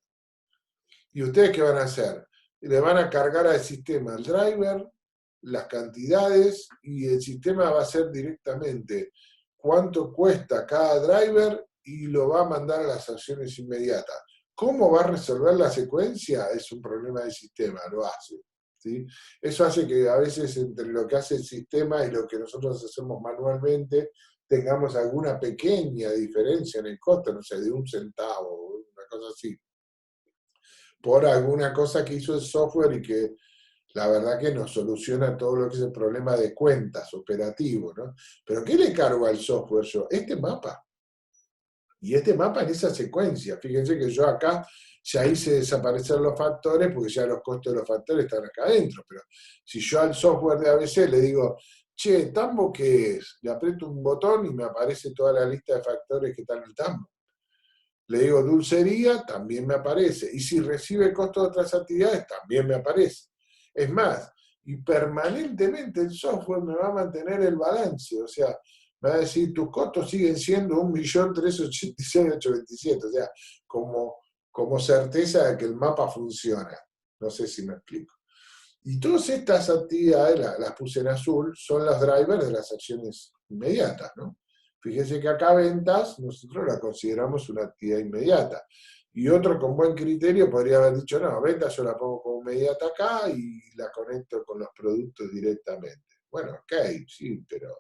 ¿Y ustedes qué van a hacer? Le van a cargar al sistema el driver, las cantidades, y el sistema va a hacer directamente cuánto cuesta cada driver y lo va a mandar a las acciones inmediatas. ¿Cómo va a resolver la secuencia? Es un problema del sistema, lo hace, ¿sí? Eso hace que a veces entre lo que hace el sistema y lo que nosotros hacemos manualmente tengamos alguna pequeña diferencia en el costo, no sé, de 1 centavo, una cosa así, por alguna cosa que hizo el software y que la verdad que nos soluciona todo lo que es el problema de cuentas operativo, ¿no? Pero ¿qué le cargo al software yo? Este mapa. Y este mapa en esa secuencia. Fíjense que yo acá ya hice desaparecer los factores porque ya los costos de los factores están acá adentro. Pero si yo al software de ABC le digo, che, ¿tambo qué es? Le aprieto un botón y me aparece toda la lista de factores que están en el tambo. Le digo dulcería, también me aparece. Y si recibe costo de otras actividades, también me aparece. Es más, y permanentemente el software me va a mantener el balance. O sea, me va a decir, tus costos siguen siendo 1.386.827. O sea, como certeza de que el mapa funciona. No sé si me explico. Y todas estas actividades, las puse en azul, son los drivers de las acciones inmediatas, ¿no? Fíjense que acá ventas, nosotros la consideramos una actividad inmediata. Y otro con buen criterio podría haber dicho, no, ventas yo la pongo como inmediata acá y la conecto con los productos directamente. Bueno, ok, sí, pero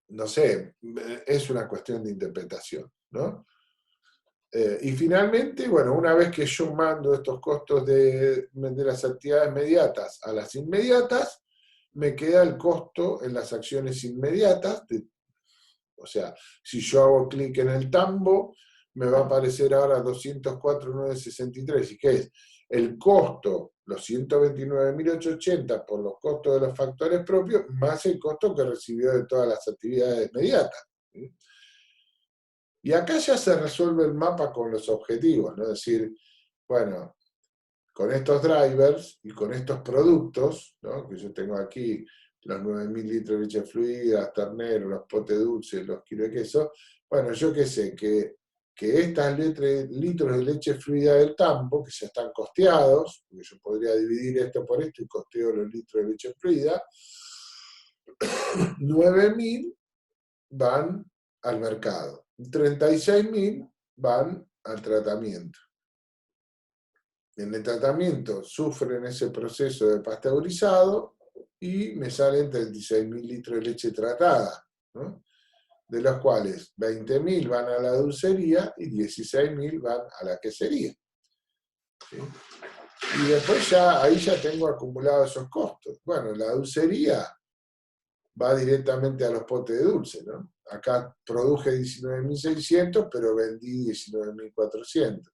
no sé, es una cuestión de interpretación, ¿no? Y finalmente, bueno, una vez que yo mando estos costos de las actividades inmediatas a las inmediatas, me queda el costo en las acciones inmediatas. O sea, si yo hago clic en el tambo, me va a aparecer ahora 204.963. ¿Y qué es? El costo, los 129.880 por los costos de los factores propios, más el costo que recibió de todas las actividades inmediatas. ¿Sí? Y acá ya se resuelve el mapa con los objetivos, ¿no? Es decir, bueno, con estos drivers y con estos productos, ¿no? Que yo tengo aquí los 9.000 litros de leche fluida, ternero, los potes dulces, los kilos de queso, Bueno, yo qué sé, que estas litros de leche fluida del tambo, que ya están costeados, porque yo podría dividir esto por esto y costeo los litros de leche fluida, 9.000 van al mercado, 36.000 van al tratamiento. En el tratamiento sufren ese proceso de pasteurizado y me salen 36.000 litros de leche tratada, ¿no? De los cuales 20.000 van a la dulcería y 16.000 van a la quesería. ¿Sí? Y después ahí ya tengo acumulados esos costos. Bueno, la dulcería va directamente a los potes de dulce, ¿no? Acá produje 19.600, pero vendí 19.400.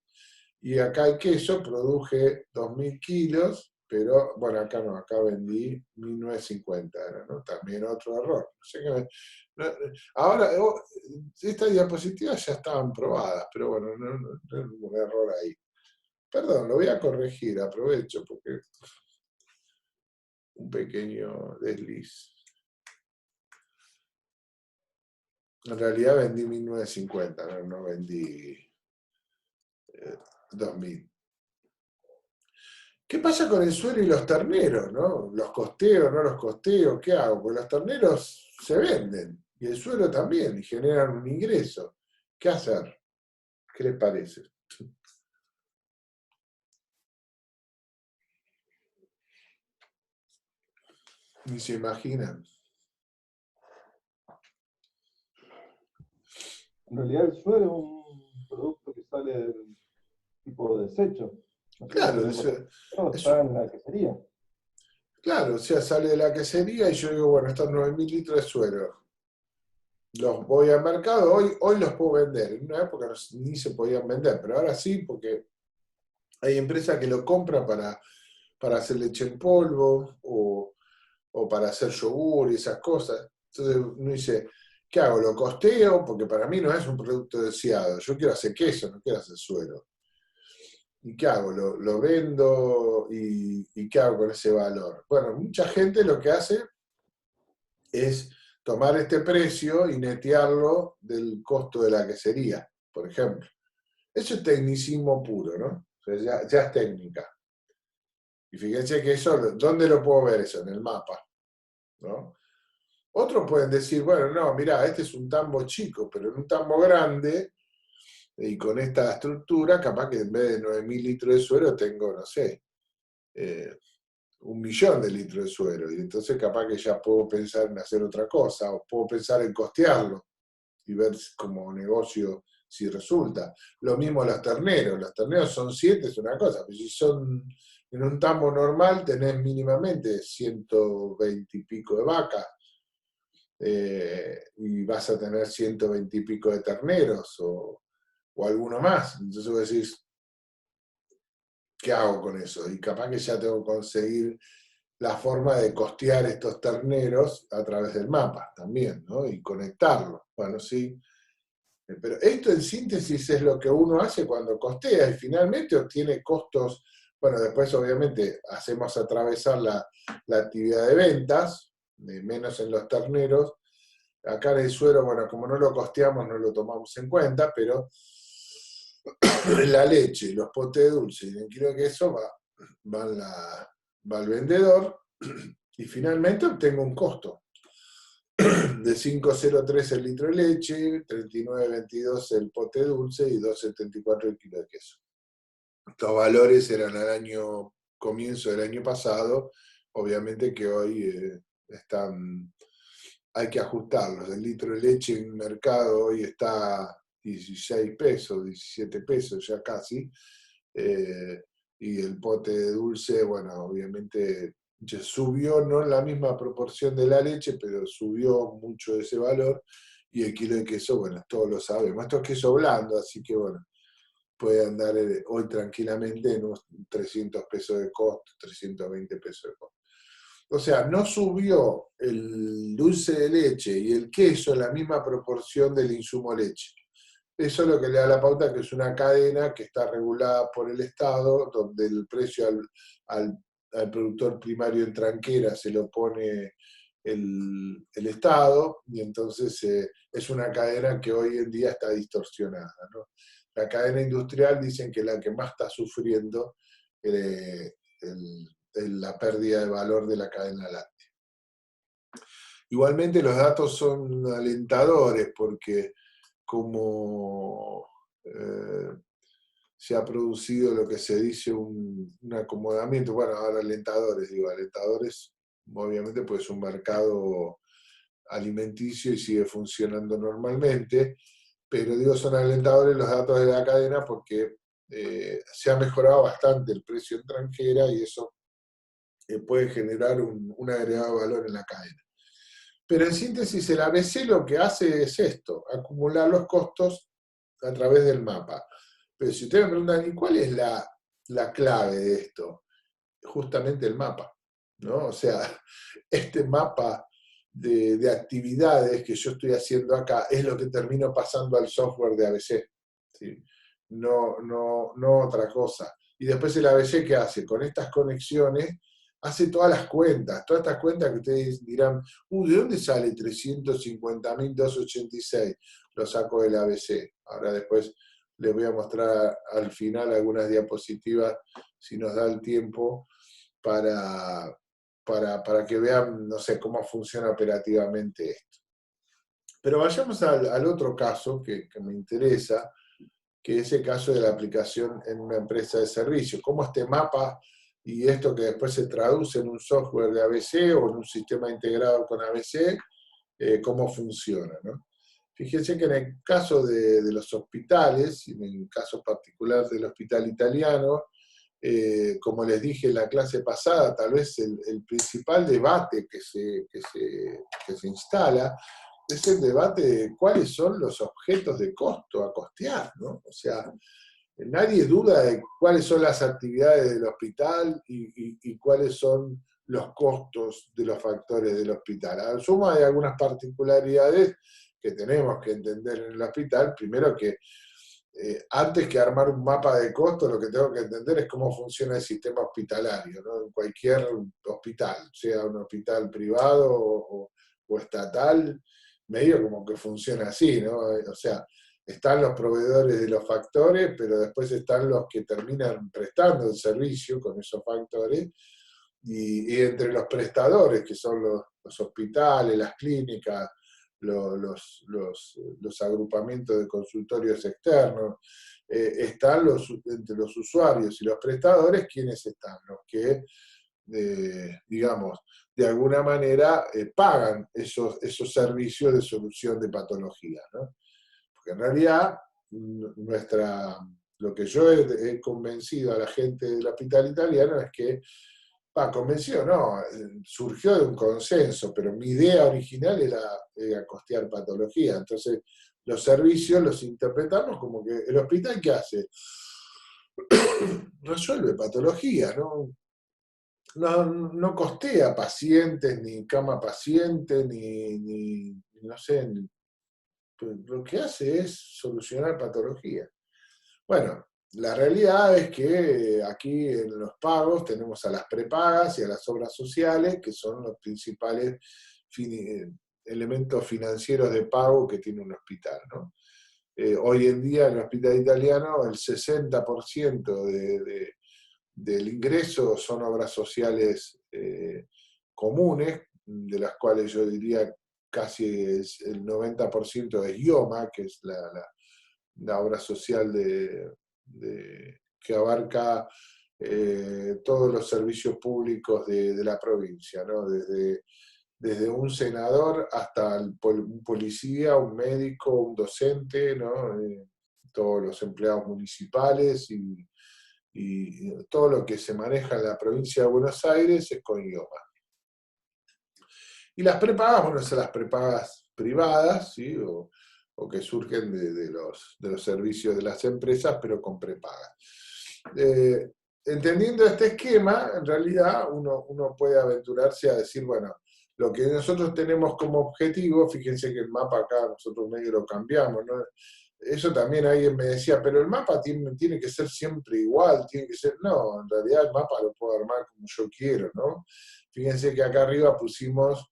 Y acá el queso produje 2.000 kilos, pero bueno, acá no, acá vendí 1.950, ¿no? También otro error. O sea que ahora, estas diapositivas ya estaban probadas, pero bueno, no es un error ahí. Perdón, lo voy a corregir, aprovecho, porque un pequeño desliz. En realidad vendí 1.950, no vendí 2.000. ¿Qué pasa con el suero y los terneros, no? ¿Los costeo, no los costeo? ¿Qué hago? Porque los terneros se venden, y el suero también, y generan un ingreso. ¿Qué hacer? ¿Qué les parece? Ni se imaginan. En realidad el suero es un producto que sale del tipo de desecho. No sé, Claro, está en la quesería. claro, o sea, sale de la quesería y yo digo, bueno, estos 9.000 litros de suero, los voy al mercado, hoy los puedo vender. En una época ni se podían vender, pero ahora sí, porque hay empresas que lo compran para hacer leche en polvo o para hacer yogur y esas cosas. Entonces uno dice, ¿qué hago? ¿Lo costeo? Porque para mí no es un producto deseado. Yo quiero hacer queso, no quiero hacer suero. ¿Y qué hago? ¿Lo vendo? ¿Y qué hago con ese valor? Bueno, mucha gente lo que hace es tomar este precio y netearlo del costo de la quesería, por ejemplo. Eso es tecnicismo puro, ¿no? O sea, ya es técnica. Y fíjense que eso, ¿dónde lo puedo ver eso? En el mapa, ¿no? Otros pueden decir, bueno, no, mirá, este es un tambo chico, pero en un tambo grande y con esta estructura, capaz que en vez de 9.000 litros de suero tengo, no sé, 1.000.000 de litros de suero. Y entonces capaz que ya puedo pensar en hacer otra cosa, o puedo pensar en costearlo y ver como negocio si resulta. Lo mismo los terneros son 7, es una cosa, pero si son en un tambo normal tenés mínimamente 120 y pico de vacas, y vas a tener 120 y pico de terneros o alguno más. Entonces vos decís, ¿qué hago con eso? Y capaz que ya tengo que conseguir la forma de costear estos terneros a través del mapa también, ¿no? Y conectarlos. Bueno, sí. Pero esto en síntesis es lo que uno hace cuando costea y finalmente obtiene costos. Bueno, después obviamente hacemos atravesar la actividad de ventas, menos en los terneros. Acá en el suero, bueno, como no lo costeamos, no lo tomamos en cuenta, pero la leche, los potes de dulce y el kilo de queso va al vendedor y finalmente obtengo un costo de 5,03 el litro de leche, 39,22 el pote dulce y 2,74 el kilo de queso. Estos valores eran al comienzo del año pasado, obviamente que hoy hay que ajustarlos. El litro de leche en el mercado hoy está 16 pesos, 17 pesos ya casi, y el pote de dulce, bueno, obviamente ya subió, no en la misma proporción de la leche, pero subió mucho ese valor, y el kilo de queso, bueno, todos lo sabemos, esto es queso blando, así que bueno, puede andar hoy tranquilamente en unos 300 pesos de costo, 320 pesos de costo. O sea, no subió el dulce de leche y el queso en la misma proporción del insumo leche. Eso es lo que le da la pauta, que es una cadena que está regulada por el Estado, donde el precio al productor primario en tranquera se lo pone el Estado, y entonces es una cadena que hoy en día está distorsionada, ¿no? La cadena industrial dicen que la que más está sufriendo la pérdida de valor de la cadena láctea. Igualmente los datos son alentadores porque como se ha producido lo que se dice un acomodamiento, bueno, ahora alentadores, obviamente pues es un mercado alimenticio y sigue funcionando normalmente, pero digo son alentadores los datos de la cadena porque se ha mejorado bastante el precio extranjera y eso puede generar un agregado valor en la cadena. Pero en síntesis el ABC lo que hace es esto, acumular los costos a través del mapa. Pero si ustedes me preguntan, ¿y cuál es la clave de esto? Justamente el mapa, ¿no? O sea, este mapa de actividades que yo estoy haciendo acá es lo que termino pasando al software de ABC, ¿sí? No otra cosa. Y después el ABC, ¿qué hace? Con estas conexiones hace todas estas cuentas que ustedes dirán, ¿de dónde sale 350.286? Lo saco del ABC. Ahora después les voy a mostrar al final algunas diapositivas, si nos da el tiempo, para que vean, no sé, cómo funciona operativamente esto. Pero vayamos al otro caso que me interesa, que es el caso de la aplicación en una empresa de servicios. Cómo este mapa y esto que después se traduce en un software de ABC o en un sistema integrado con ABC, cómo funciona, ¿no? Fíjense que en el caso de los hospitales, y en el caso particular del hospital italiano, como les dije en la clase pasada, tal vez el principal debate que se instala es el debate de cuáles son los objetos de costo a costear, ¿no? O sea, nadie duda de cuáles son las actividades del hospital y cuáles son los costos de los factores del hospital. A suma de algunas particularidades que tenemos que entender en el hospital, primero que antes que armar un mapa de costos, lo que tengo que entender es cómo funciona el sistema hospitalario, ¿no? En cualquier hospital, sea un hospital privado o estatal, medio como que funciona así, ¿no? O sea, están los proveedores de los factores, pero después están los que terminan prestando el servicio con esos factores, y entre los prestadores, que son los hospitales, las clínicas, los agrupamientos de consultorios externos, están entre los usuarios y los prestadores, ¿quiénes están? Los que, digamos, de alguna manera pagan esos servicios de solución de patología, ¿no? Porque en realidad, lo que yo he convencido a la gente del hospital italiano es que, convencido no, surgió de un consenso, pero mi idea original era costear patología. Entonces, los servicios los interpretamos como que el hospital, ¿qué hace? Resuelve patología, ¿no? No costea pacientes, ni cama paciente, ni no sé, lo que hace es solucionar patología. Bueno, la realidad es que aquí en los pagos tenemos a las prepagas y a las obras sociales, que son los principales elementos financieros de pago que tiene un hospital, ¿no? Hoy en día en el hospital italiano el 60% del ingreso son obras sociales comunes, de las cuales yo diría casi el 90% es IOMA, que es la obra social que abarca todos los servicios públicos de la provincia, ¿no? Desde un senador hasta un policía, un médico, un docente, ¿no? Todos los empleados municipales y todo lo que se maneja en la provincia de Buenos Aires es con IOMA. Y las prepagas, bueno, son las prepagas privadas, ¿sí? O que surgen de los servicios de las empresas, pero con prepaga. Entendiendo este esquema, en realidad uno puede aventurarse a decir, bueno, lo que nosotros tenemos como objetivo, fíjense que el mapa acá nosotros medio lo cambiamos, ¿no? Eso también alguien me decía, pero el mapa tiene que ser siempre igual, tiene que ser... No, en realidad el mapa lo puedo armar como yo quiero, ¿no? Fíjense que acá arriba pusimos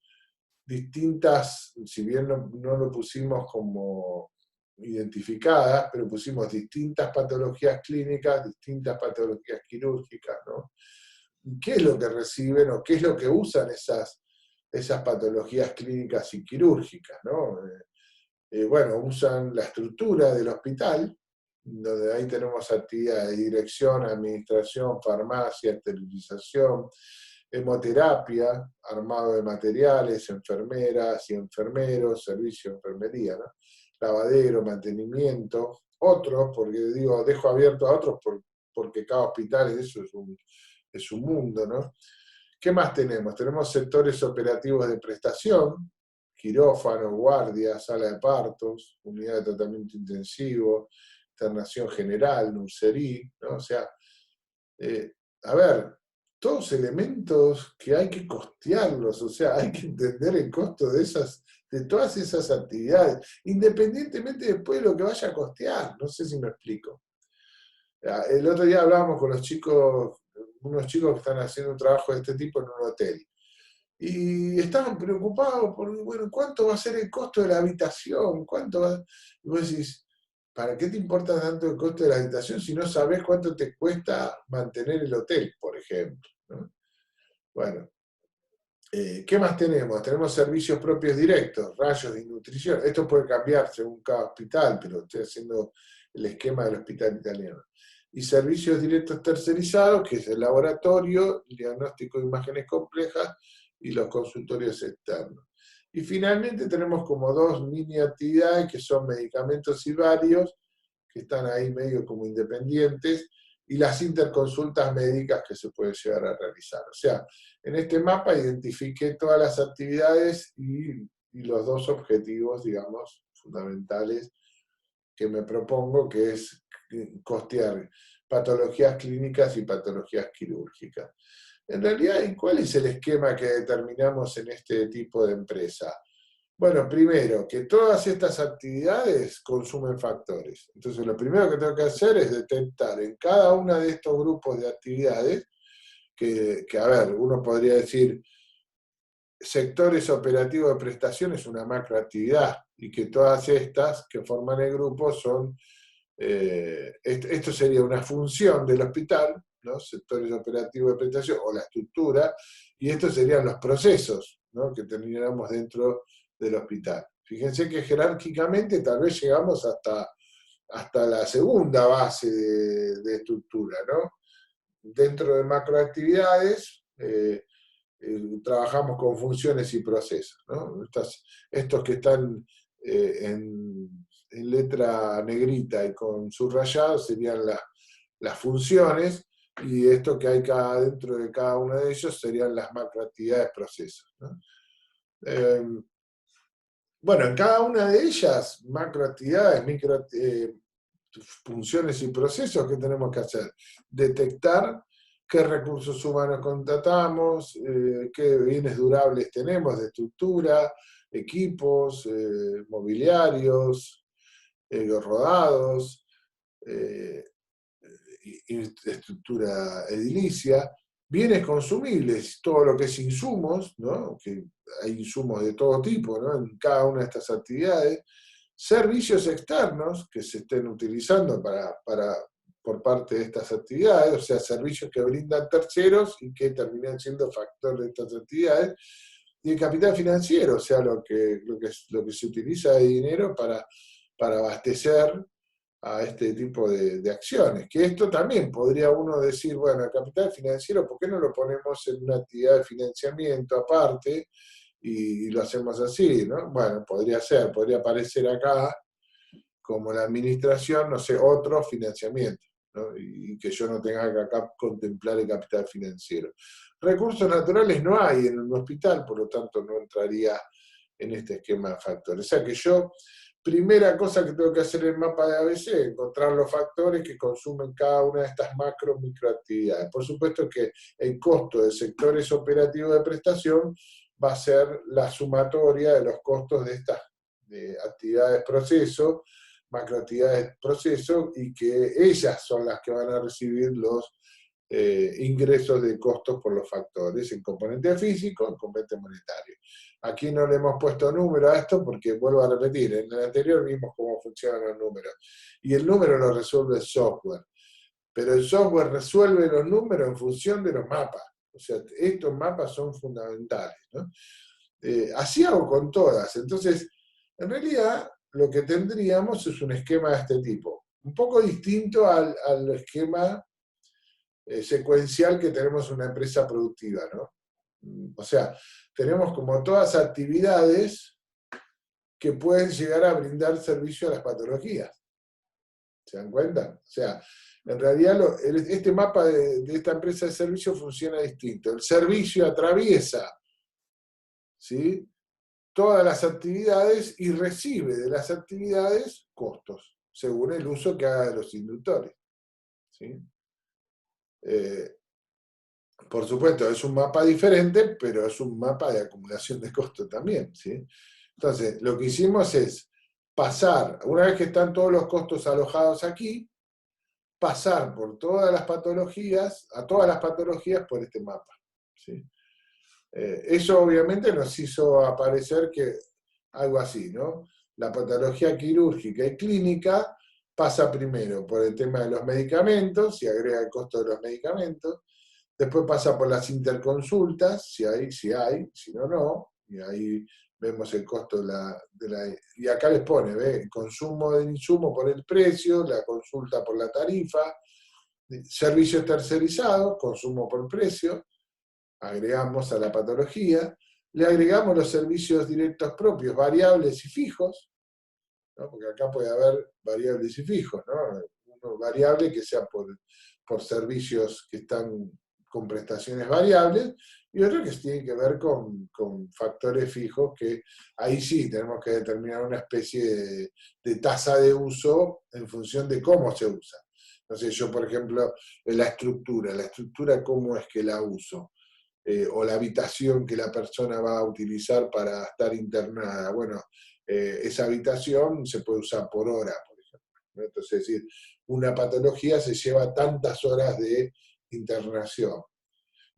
distintas, si bien no lo pusimos como identificadas, pero pusimos distintas patologías clínicas, distintas patologías quirúrgicas, ¿no? ¿Qué es lo que reciben o qué es lo que usan esas patologías clínicas y quirúrgicas, ¿no? Bueno, usan la estructura del hospital, donde ahí tenemos actividad de dirección, administración, farmacia, esterilización, hemoterapia, armado de materiales, enfermeras y enfermeros, servicio de enfermería, ¿no? Lavadero, mantenimiento, otros, porque digo, dejo abierto a otros porque cada hospital eso es un mundo, ¿no? ¿Qué más tenemos? Tenemos sectores operativos de prestación, quirófano, guardia, sala de partos, unidad de tratamiento intensivo, internación general, nursería, ¿no? O sea, a ver, todos elementos que hay que costearlos, o sea, hay que entender el costo de todas esas actividades, independientemente después de lo que vaya a costear, no sé si me explico. El otro día hablábamos con los chicos, unos chicos que están haciendo un trabajo de este tipo en un hotel, y estaban preocupados por, bueno, ¿cuánto va a ser el costo de la habitación? ¿Cuánto va? Y vos decís, ¿para qué te importa tanto el costo de la habitación si no sabés cuánto te cuesta mantener el hotel, por ejemplo, ¿no? Bueno, ¿qué más tenemos? Tenemos servicios propios directos, rayos de nutrición. Esto puede cambiar según cada hospital, pero estoy haciendo el esquema del hospital italiano. Y servicios directos tercerizados, que es el laboratorio, el diagnóstico de imágenes complejas y los consultorios externos. Y finalmente tenemos como dos mini actividades que son medicamentos y varios, que están ahí medio como independientes, y las interconsultas médicas que se pueden llegar a realizar. O sea, en este mapa identifiqué todas las actividades y los dos objetivos, digamos, fundamentales que me propongo, que es costear patologías clínicas y patologías quirúrgicas. En realidad, ¿y cuál es el esquema que determinamos en este tipo de empresa? Bueno, primero, que todas estas actividades consumen factores. Entonces, lo primero que tengo que hacer es detectar en cada uno de estos grupos de actividades, que a ver, uno podría decir, sectores operativos de prestación es una macroactividad, y que todas estas que forman el grupo son, esto sería una función del hospital, ¿no? Sectores operativos de prestación, o la estructura, y estos serían los procesos, ¿no? Que tendríamos dentro del hospital. Fíjense que jerárquicamente tal vez llegamos hasta la segunda base de estructura, ¿no? Dentro de macroactividades, trabajamos con funciones y procesos, ¿no? Estos que están en letra negrita y con subrayado serían las funciones, y esto que hay dentro de cada uno de ellos serían las macroactividades procesos, ¿no? Bueno, en cada una de ellas, macroactividades, funciones y procesos, ¿qué tenemos que hacer? Detectar qué recursos humanos contratamos, qué bienes durables tenemos de estructura, equipos, mobiliarios, rodados, estructura edilicia, bienes consumibles, todo lo que es insumos, ¿no? Que hay insumos de todo tipo, ¿no? En cada una de estas actividades, servicios externos que se estén utilizando por parte de estas actividades, o sea, servicios que brindan terceros y que terminan siendo factor de estas actividades, y el capital financiero, o sea, lo que se utiliza de dinero para abastecer a este tipo de acciones. Que esto también podría uno decir, bueno, el capital financiero, ¿por qué no lo ponemos en una actividad de financiamiento aparte y lo hacemos así, ¿no? Bueno, podría aparecer acá como la administración, no sé, otro financiamiento, ¿no? Y que yo no tenga que acá contemplar el capital financiero. Recursos naturales no hay en un hospital, por lo tanto no entraría en este esquema de factores. O sea que yo, primera cosa que tengo que hacer en el mapa de ABC, encontrar los factores que consumen cada una de estas microactividades. Por supuesto que el costo de sectores operativos de prestación va a ser la sumatoria de los costos de estas actividades proceso, macroactividades proceso, y que ellas son las que van a recibir los ingresos de costos por los factores, en componente físico, en componente monetario. Aquí no le hemos puesto número a esto porque, vuelvo a repetir, en el anterior vimos cómo funcionan los números. Y el número lo resuelve el software. Pero el software resuelve los números en función de los mapas. O sea, estos mapas son fundamentales, ¿no? Así hago con todas. Entonces, en realidad, lo que tendríamos es un esquema de este tipo. Un poco distinto al esquema secuencial que tenemos en una empresa productiva, ¿no? O sea, tenemos como todas actividades que pueden llegar a brindar servicio a las patologías. ¿Se dan cuenta? O sea, en realidad este mapa de esta empresa de servicio funciona distinto. El servicio atraviesa, ¿sí?, todas las actividades y recibe de las actividades costos, según el uso que haga de los inductores, ¿sí? Por supuesto, es un mapa diferente, pero es un mapa de acumulación de costos también, ¿sí? Entonces, lo que hicimos es pasar, una vez que están todos los costos alojados aquí, pasar por todas las patologías, a todas las patologías por este mapa, ¿sí? Eso obviamente nos hizo aparecer que algo así, ¿no? La patología quirúrgica y clínica pasa primero por el tema de los medicamentos, se agrega el costo de los medicamentos, después pasa por las interconsultas, si hay, si no, no, y ahí vemos el costo y acá les pone, ¿ve? El consumo del insumo por el precio, la consulta por la tarifa, servicios tercerizados, consumo por precio, agregamos a la patología, le agregamos los servicios directos propios, variables y fijos, ¿no? Porque acá puede haber variables y fijos, ¿no? Uno variable que sea por servicios que están con prestaciones variables, y otro que tiene que ver con factores fijos, que ahí sí tenemos que determinar una especie de tasa de uso en función de cómo se usa. Entonces yo, por ejemplo, la estructura cómo es que la uso. O la habitación que la persona va a utilizar para estar internada. Bueno, esa habitación se puede usar por hora, por ejemplo, ¿no? Entonces, es decir, una patología se lleva tantas horas de internación.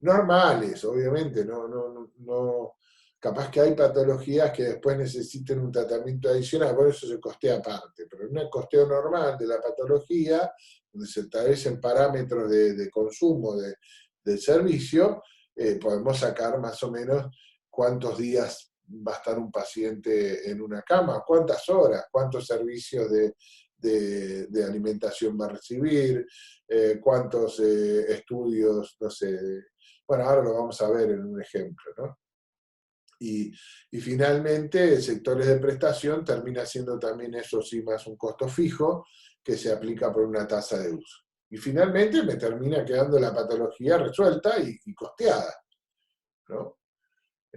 Normales, obviamente, no, capaz que hay patologías que después necesiten un tratamiento adicional, por eso se costea aparte, pero en un costeo normal de la patología, donde se establecen parámetros de consumo del servicio, podemos sacar más o menos cuántos días va a estar un paciente en una cama, cuántas horas, cuántos servicios de alimentación va a recibir, cuántos estudios, no sé. Bueno, ahora lo vamos a ver en un ejemplo, ¿no? Y finalmente, sectores de prestación termina siendo también eso sí más un costo fijo que se aplica por una tasa de uso. Y finalmente me termina quedando la patología resuelta y costeada, ¿no?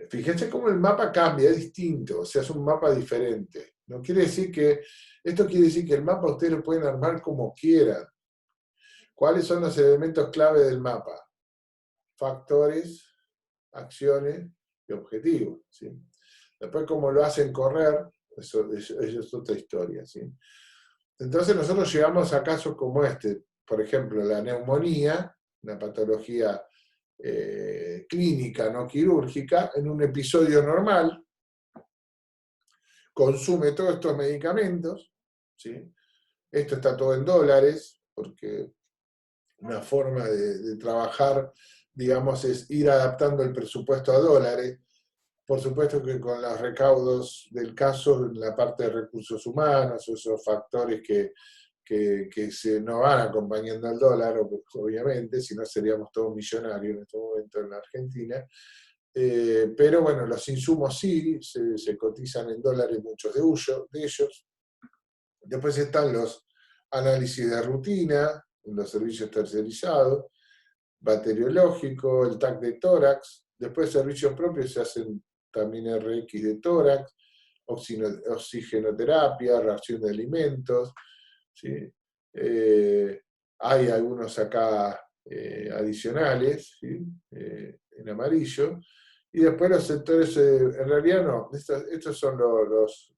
Fíjense cómo el mapa cambia, es distinto, o sea, es un mapa diferente. No quiere decir que, esto quiere decir que el mapa ustedes lo pueden armar como quieran. ¿Cuáles son los elementos clave del mapa? Factores, acciones y objetivos, ¿sí? Después, cómo lo hacen correr, eso es otra historia, ¿sí? Entonces nosotros llegamos a casos como este, por ejemplo, la neumonía, una patología clínica, no quirúrgica, en un episodio normal, consume todos estos medicamentos, ¿sí? Esto está todo en dólares, porque una forma de trabajar, digamos, es ir adaptando el presupuesto a dólares. Por supuesto que con los recaudos del caso, en la parte de recursos humanos, esos factores que se nos van acompañando al dólar, obviamente, si no seríamos todos millonarios en este momento en la Argentina. Pero bueno, los insumos sí, se cotizan en dólares muchos de ellos. Después están los análisis de rutina, los servicios tercerizados, bacteriológico, el TAC de tórax. Después servicios propios se hacen también RX de tórax, oxigenoterapia, ración de alimentos, ¿sí? Hay algunos acá adicionales, ¿sí? En amarillo. Y después los sectores, en realidad no, estos son los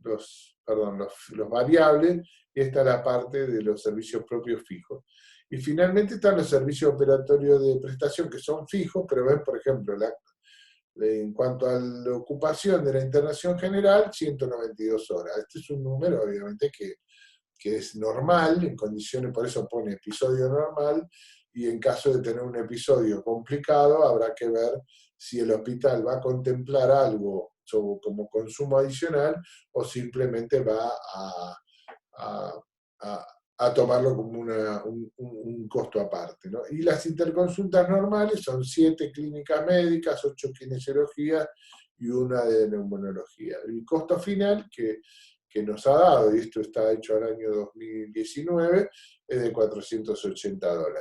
variables, y esta es la parte de los servicios propios fijos. Y finalmente están los servicios operatorios de prestación que son fijos, pero ven, por ejemplo, en cuanto a la ocupación de la internación general, 192 horas. Este es un número, obviamente, que es normal, en condiciones, por eso pone episodio normal, y en caso de tener un episodio complicado, habrá que ver si el hospital va a contemplar algo como consumo adicional o simplemente va a tomarlo como un costo aparte, ¿no? Y las interconsultas normales son 7 clínicas médicas, 8 kinesiologías y una de neumonología. El costo final que nos ha dado, y esto está hecho al año 2019, es de $480.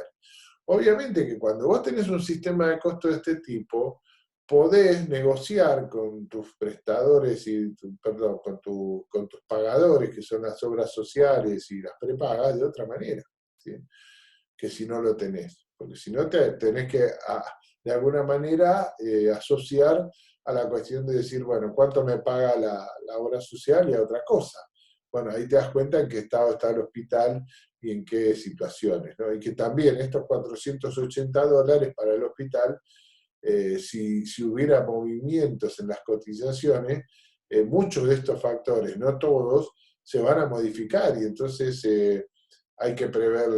Obviamente que cuando vos tenés un sistema de costo de este tipo, podés negociar con tus prestadores con tus pagadores, que son las obras sociales y las prepagas, de otra manera, ¿sí? Que si no lo tenés. Porque si no, tenés que, de alguna manera, asociar a la cuestión de decir, bueno, ¿cuánto me paga la obra social y a otra cosa? Bueno, ahí te das cuenta en qué estado está el hospital y en qué situaciones, ¿no? Y que también estos $480 para el hospital, si hubiera movimientos en las cotizaciones, muchos de estos factores, no todos, se van a modificar y entonces hay que prever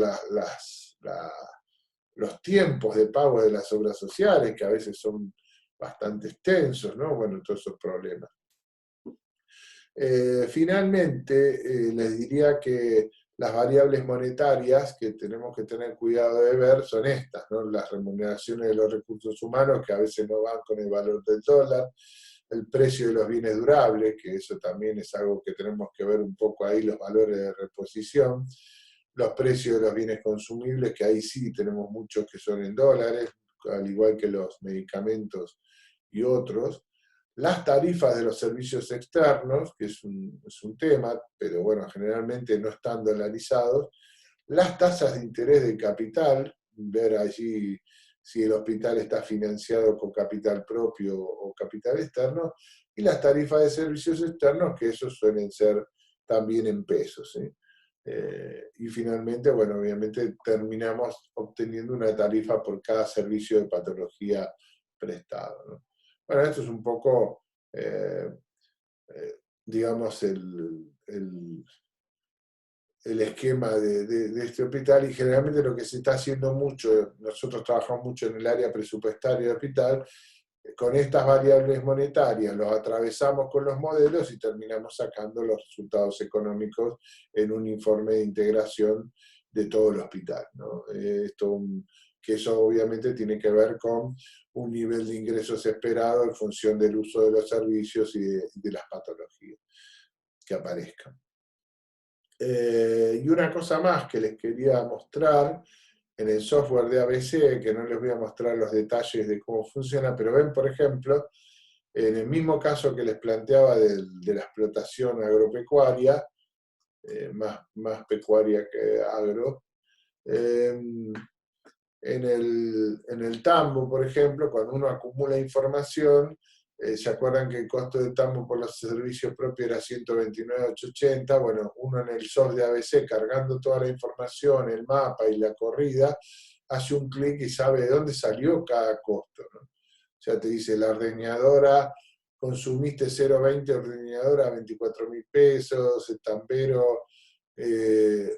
los tiempos de pago de las obras sociales, que a veces son bastante extensos, ¿no? Bueno, todos esos problemas. Finalmente, les diría que las variables monetarias que tenemos que tener cuidado de ver son estas, ¿no? Las remuneraciones de los recursos humanos, que a veces no van con el valor del dólar, el precio de los bienes durables, que eso también es algo que tenemos que ver un poco ahí, los valores de reposición, los precios de los bienes consumibles, que ahí sí tenemos muchos que son en dólares, al igual que los medicamentos y otros. Las tarifas de los servicios externos, que es un tema, pero bueno, generalmente no están dolarizados. Las tasas de interés de capital, ver allí si el hospital está financiado con capital propio o capital externo, y las tarifas de servicios externos, que esos suelen ser también en pesos, ¿sí? Y finalmente, bueno, obviamente terminamos obteniendo una tarifa por cada servicio de patología prestado, ¿no? Bueno, esto es un poco, digamos, el esquema de este hospital, y generalmente lo que se está haciendo mucho, nosotros trabajamos mucho en el área presupuestaria del hospital, con estas variables monetarias los atravesamos con los modelos y terminamos sacando los resultados económicos en un informe de integración de todo el hospital, ¿no? Que eso obviamente tiene que ver con un nivel de ingresos esperado en función del uso de los servicios y de las patologías que aparezcan. Y una cosa más que les quería mostrar, en el software de ABC, que no les voy a mostrar los detalles de cómo funciona, pero ven, por ejemplo, en el mismo caso que les planteaba de la explotación agropecuaria, más pecuaria que agro, en el tambo, por ejemplo, cuando uno acumula información, ¿se acuerdan que el costo del tambo por los servicios propios era 129.880? Bueno, uno en el software de ABC, cargando toda la información, el mapa y la corrida, hace un clic y sabe de dónde salió cada costo, ¿no? O sea, te dice, la ordeñadora, consumiste 0,20 ordeñadora, 24.000 pesos, el tambero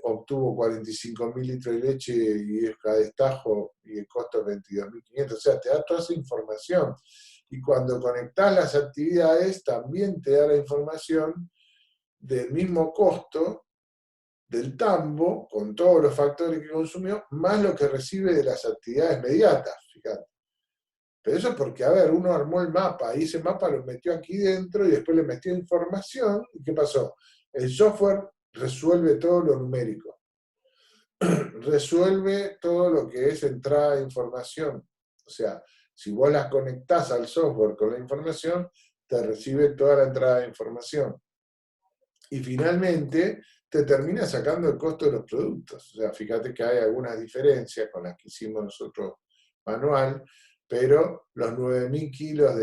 obtuvo 45.000 litros de leche y a destajo y el costo es 22.500, o sea, te da toda esa información. Y cuando conectás las actividades, también te da la información del mismo costo del tambo, con todos los factores que consumió, más lo que recibe de las actividades mediatas, fíjate. Pero eso es porque, a ver, uno armó el mapa, y ese mapa lo metió aquí dentro, y después le metió información, ¿y qué pasó? El software resuelve todo lo numérico, resuelve todo lo que es entrada de información. O sea, si vos las conectás al software con la información, te recibe toda la entrada de información. Y finalmente, te termina sacando el costo de los productos. O sea, fíjate que hay algunas diferencias con las que hicimos nosotros manual, pero los 9.000 kilos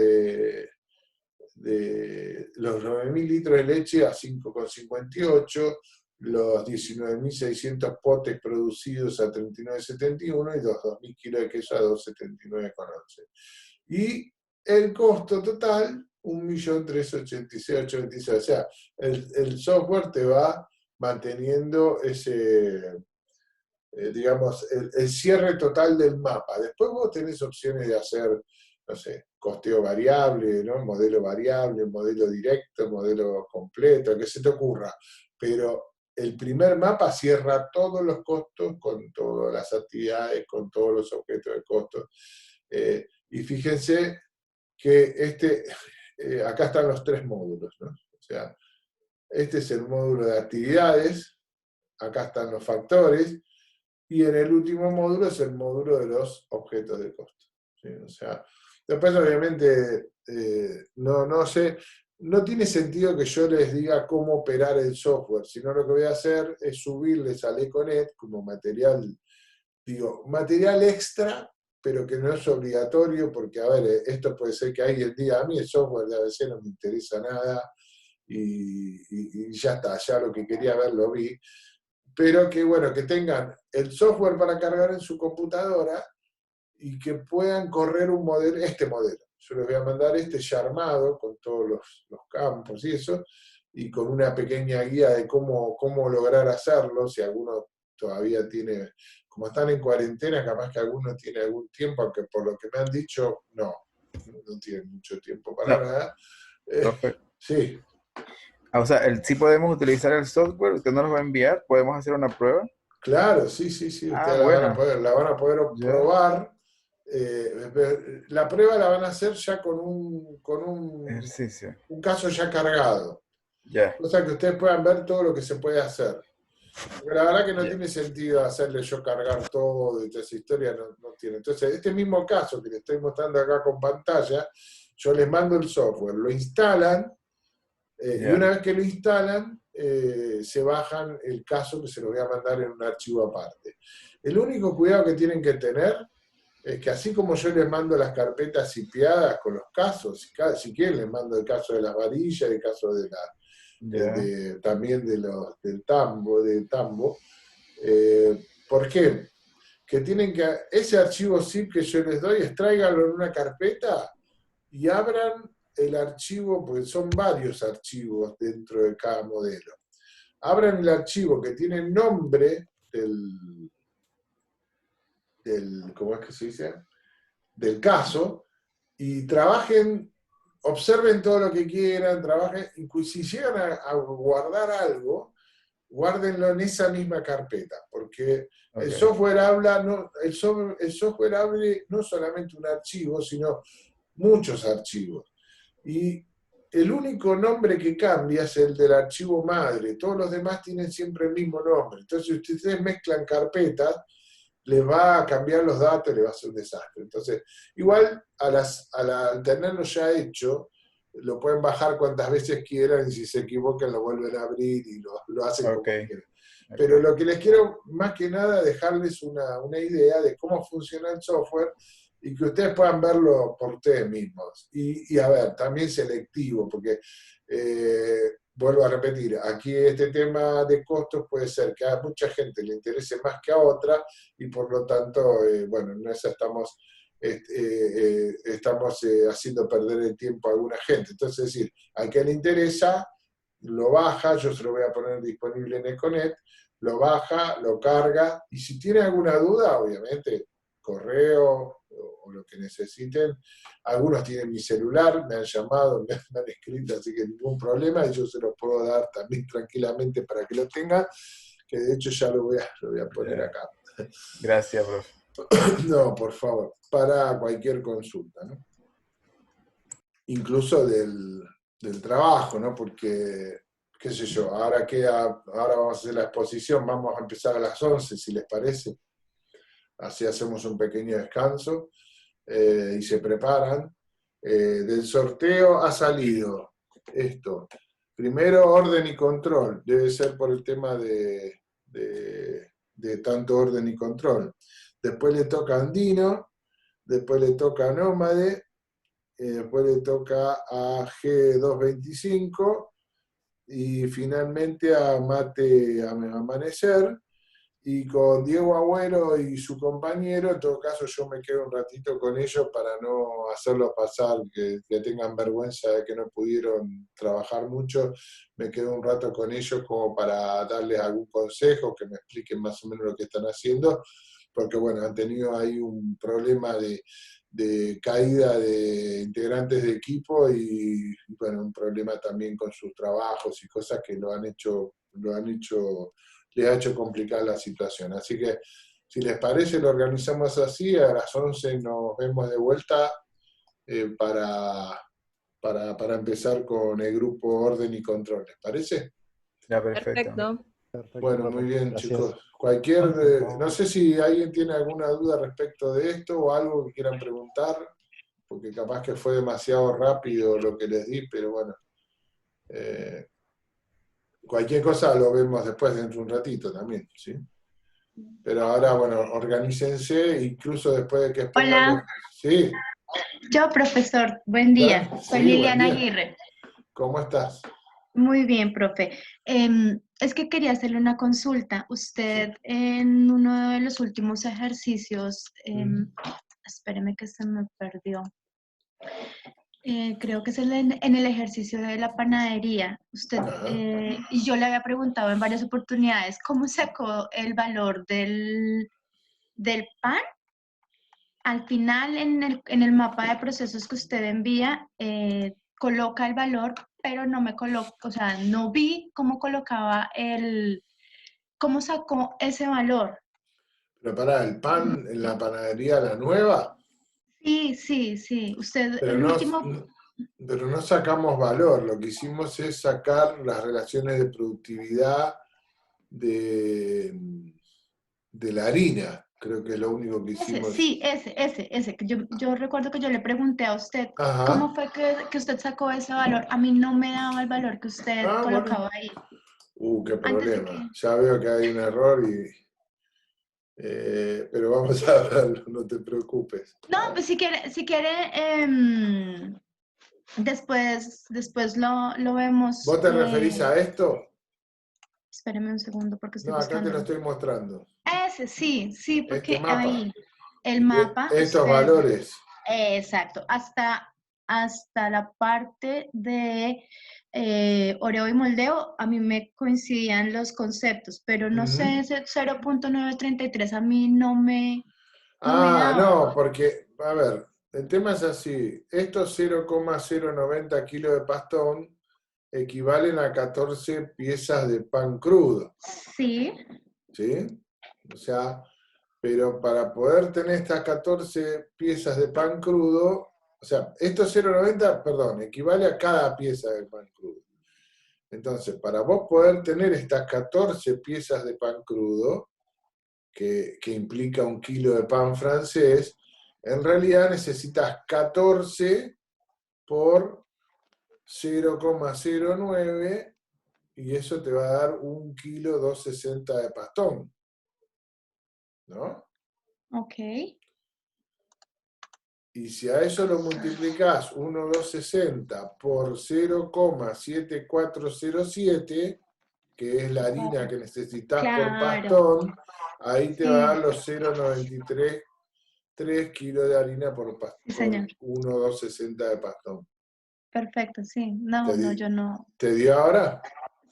los 9.000 litros de leche a 5,58, los 19.600 potes producidos a 39,71 y los 2.000 kilos de queso a 2,79,11. Y el costo total, 1.386.826. O sea, el software te va manteniendo ese, digamos, el cierre total del mapa. Después vos tenés opciones de hacer, no sé, costeo variable, ¿no? Modelo variable, modelo directo, modelo completo, que se te ocurra. Pero el primer mapa cierra todos los costos con todas las actividades, con todos los objetos de costo. Y fíjense que acá están los 3 módulos, ¿no? O sea, este es el módulo de actividades, acá están los factores, y en el último módulo es el módulo de los objetos de costo. ¿Sí? O sea, después obviamente no sé, no tiene sentido que yo les diga cómo operar el software, sino lo que voy a hacer es subirles al Econet como material, digo, material extra, pero que no es obligatorio, porque a ver, esto puede ser que alguien diga, a mí el software de ABC no me interesa nada, y ya está, ya lo que quería ver lo vi, pero que bueno, que tengan el software para cargar en su computadora y que puedan correr un modelo, este modelo. Yo les voy a mandar este ya armado con todos los campos y eso, y con una pequeña guía de cómo lograr hacerlo, si alguno todavía tiene, como están en cuarentena, capaz que alguno tiene algún tiempo, aunque por lo que me han dicho, no tienen mucho tiempo para No, nada. profe. Sí. O sea, sí podemos utilizar el software, usted nos lo va a enviar, podemos hacer una prueba. Claro, sí, ustedes Bueno. la van a poder Ya. probar. La prueba la van a hacer ya con un Ejercicio. un caso ya cargado. Ya. O sea que ustedes puedan ver todo lo que se puede hacer. Porque la verdad que no Ya. tiene sentido hacerle yo cargar todo y toda esa historia, no tiene. Entonces, este mismo caso que les estoy mostrando acá con pantalla, yo les mando el software, lo instalan, y Ya. una vez que lo instalan, se bajan el caso que se los voy a mandar en un archivo aparte. El único cuidado que tienen que tener es que así como yo les mando las carpetas zipeadas con los casos, si quieren les mando el caso de las varillas, el caso de también del tambo. ¿Por qué? Que tienen que, ese archivo zip que yo les doy, extráiganlo en una carpeta y abran el archivo, porque son varios archivos dentro de cada modelo. Abran el archivo que tiene el nombre ¿cómo es que se dice? Del caso, y trabajen, observen todo lo que quieran, trabajen, y si llegan a guardar algo, guárdenlo en esa misma carpeta, porque Okay. el software habla, el software abre no solamente un archivo, sino muchos archivos. Y el único nombre que cambia es el del archivo madre, todos los demás tienen siempre el mismo nombre. Entonces, si ustedes mezclan carpetas, les va a cambiar los datos, les va a ser un desastre. Entonces, igual al tenerlo ya hecho, lo pueden bajar cuantas veces quieran y si se equivocan lo vuelven a abrir y lo hacen como quieran. Pero lo que les quiero más que nada dejarles una idea de cómo funciona el software y que ustedes puedan verlo por ustedes mismos. Y a ver, también selectivo, porque vuelvo a repetir, aquí este tema de costos puede ser que a mucha gente le interese más que a otra y por lo tanto, bueno, en eso estamos haciendo perder el tiempo a alguna gente. Entonces, es decir, al que le interesa, lo baja, yo se lo voy a poner disponible en Econet, lo baja, lo carga, y si tiene alguna duda, obviamente, correo o lo que necesiten. Algunos tienen mi celular, me han llamado, me han escrito, así que ningún problema, y yo se los puedo dar también tranquilamente para que lo tengan, que de hecho ya lo voy a poner acá. Gracias, profe. No, por favor, para cualquier consulta, ¿no? Incluso del trabajo, ¿no? Porque, qué sé yo, ahora vamos a hacer la exposición, vamos a empezar a las 11, si les parece. Así hacemos un pequeño descanso y se preparan. Del sorteo ha salido esto. Primero, orden y control. Debe ser por el tema de tanto orden y control. Después le toca Andino, después le toca a Nómade, después le toca a G225, y finalmente a Mate Amanecer, y con Diego Agüero y su compañero, en todo caso yo me quedo un ratito con ellos para no hacerlos pasar, que tengan vergüenza de que no pudieron trabajar mucho, me quedo un rato con ellos como para darles algún consejo, que me expliquen más o menos lo que están haciendo, porque bueno, han tenido ahí un problema de caída de integrantes de equipo y bueno, un problema también con sus trabajos y cosas que les ha hecho complicar la situación. Así que, si les parece, lo organizamos así, a las 11 nos vemos de vuelta para empezar con el grupo Orden y Control. ¿Les parece? Ya, perfecto. Perfecto. Perfecto, Bueno, profe. muy bien, Gracias. chicos. No sé si alguien tiene alguna duda respecto de esto o algo que quieran preguntar, porque capaz que fue demasiado rápido lo que les di, pero bueno. Cualquier cosa lo vemos después dentro de un ratito también, ¿sí? Pero ahora, bueno, organícense, incluso después de que expongan Hola, Sí, yo profesor, buen día. Soy sí, buen Liliana día. Aguirre. ¿Cómo estás? Muy bien, profe. Es que quería hacerle una consulta. Usted en uno de los últimos ejercicios, espéreme que se me perdió. Creo que es en el ejercicio de la panadería. Usted, Ajá. y yo le había preguntado en varias oportunidades, ¿cómo sacó el valor del pan? Al final, en el mapa de procesos que usted envía, coloca el valor, pero no me coloca, o sea, no vi cómo colocaba cómo sacó ese valor. Pero pará, el pan en la panadería La Nueva, Sí, sí, sí. Usted, pero el no, último, pero no sacamos valor, lo que hicimos es sacar las relaciones de productividad de la harina, creo que es lo único que hicimos. sí, ese. Que yo recuerdo que yo le pregunté a usted, Ajá. ¿cómo fue que usted sacó ese valor? A mí no me daba el valor que usted Ah, bueno. colocaba ahí. Qué Antes de problema. que... Ya veo que hay un error pero vamos a verlo, no te preocupes. No, pues si quiere, después lo vemos. ¿Vos te referís a esto? Espéreme un segundo porque estoy No, acá te lo buscando. estoy mostrando. Ese, sí, Este porque mapa. ahí, el mapa, Estos valores. exacto, hasta la parte de Oreo y moldeo, a mí me coincidían los conceptos, pero no sé, ese 0.933 a mí no me daba. No, porque, a ver, el tema es así. Estos 0,090 kilos de pastón equivalen a 14 piezas de pan crudo. Sí. ¿Sí? O sea, pero para poder tener estas 14 piezas de pan crudo, o sea, estos 0,90, perdón, equivale a cada pieza de pan crudo. Entonces, para vos poder tener estas 14 piezas de pan crudo, que implica 1 kilo de pan francés, en realidad necesitas 14 por 0,09 y eso te va a dar 1 kilo 260 de pastón. ¿No? Ok. Y si a eso lo multiplicás 1,260 por 0,7407, que es la harina que necesitas por pastón, ahí te va a dar los 0,93 kilos de harina por 1,260 de pastón. Perfecto, sí. No, yo no. ¿Te dio ahora?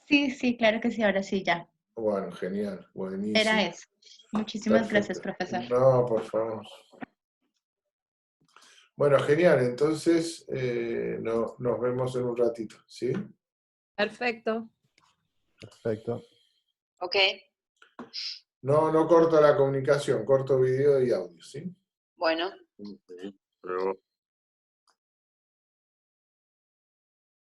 Sí, claro que sí, ahora sí, ya. Bueno, genial, buenísimo. Era eso. Muchísimas Perfecto. gracias, profesor. No, por favor. Bueno, genial, entonces nos vemos en un ratito, ¿sí? Perfecto. Perfecto. Ok. No corto la comunicación, corto video y audio, ¿sí? Bueno. Pero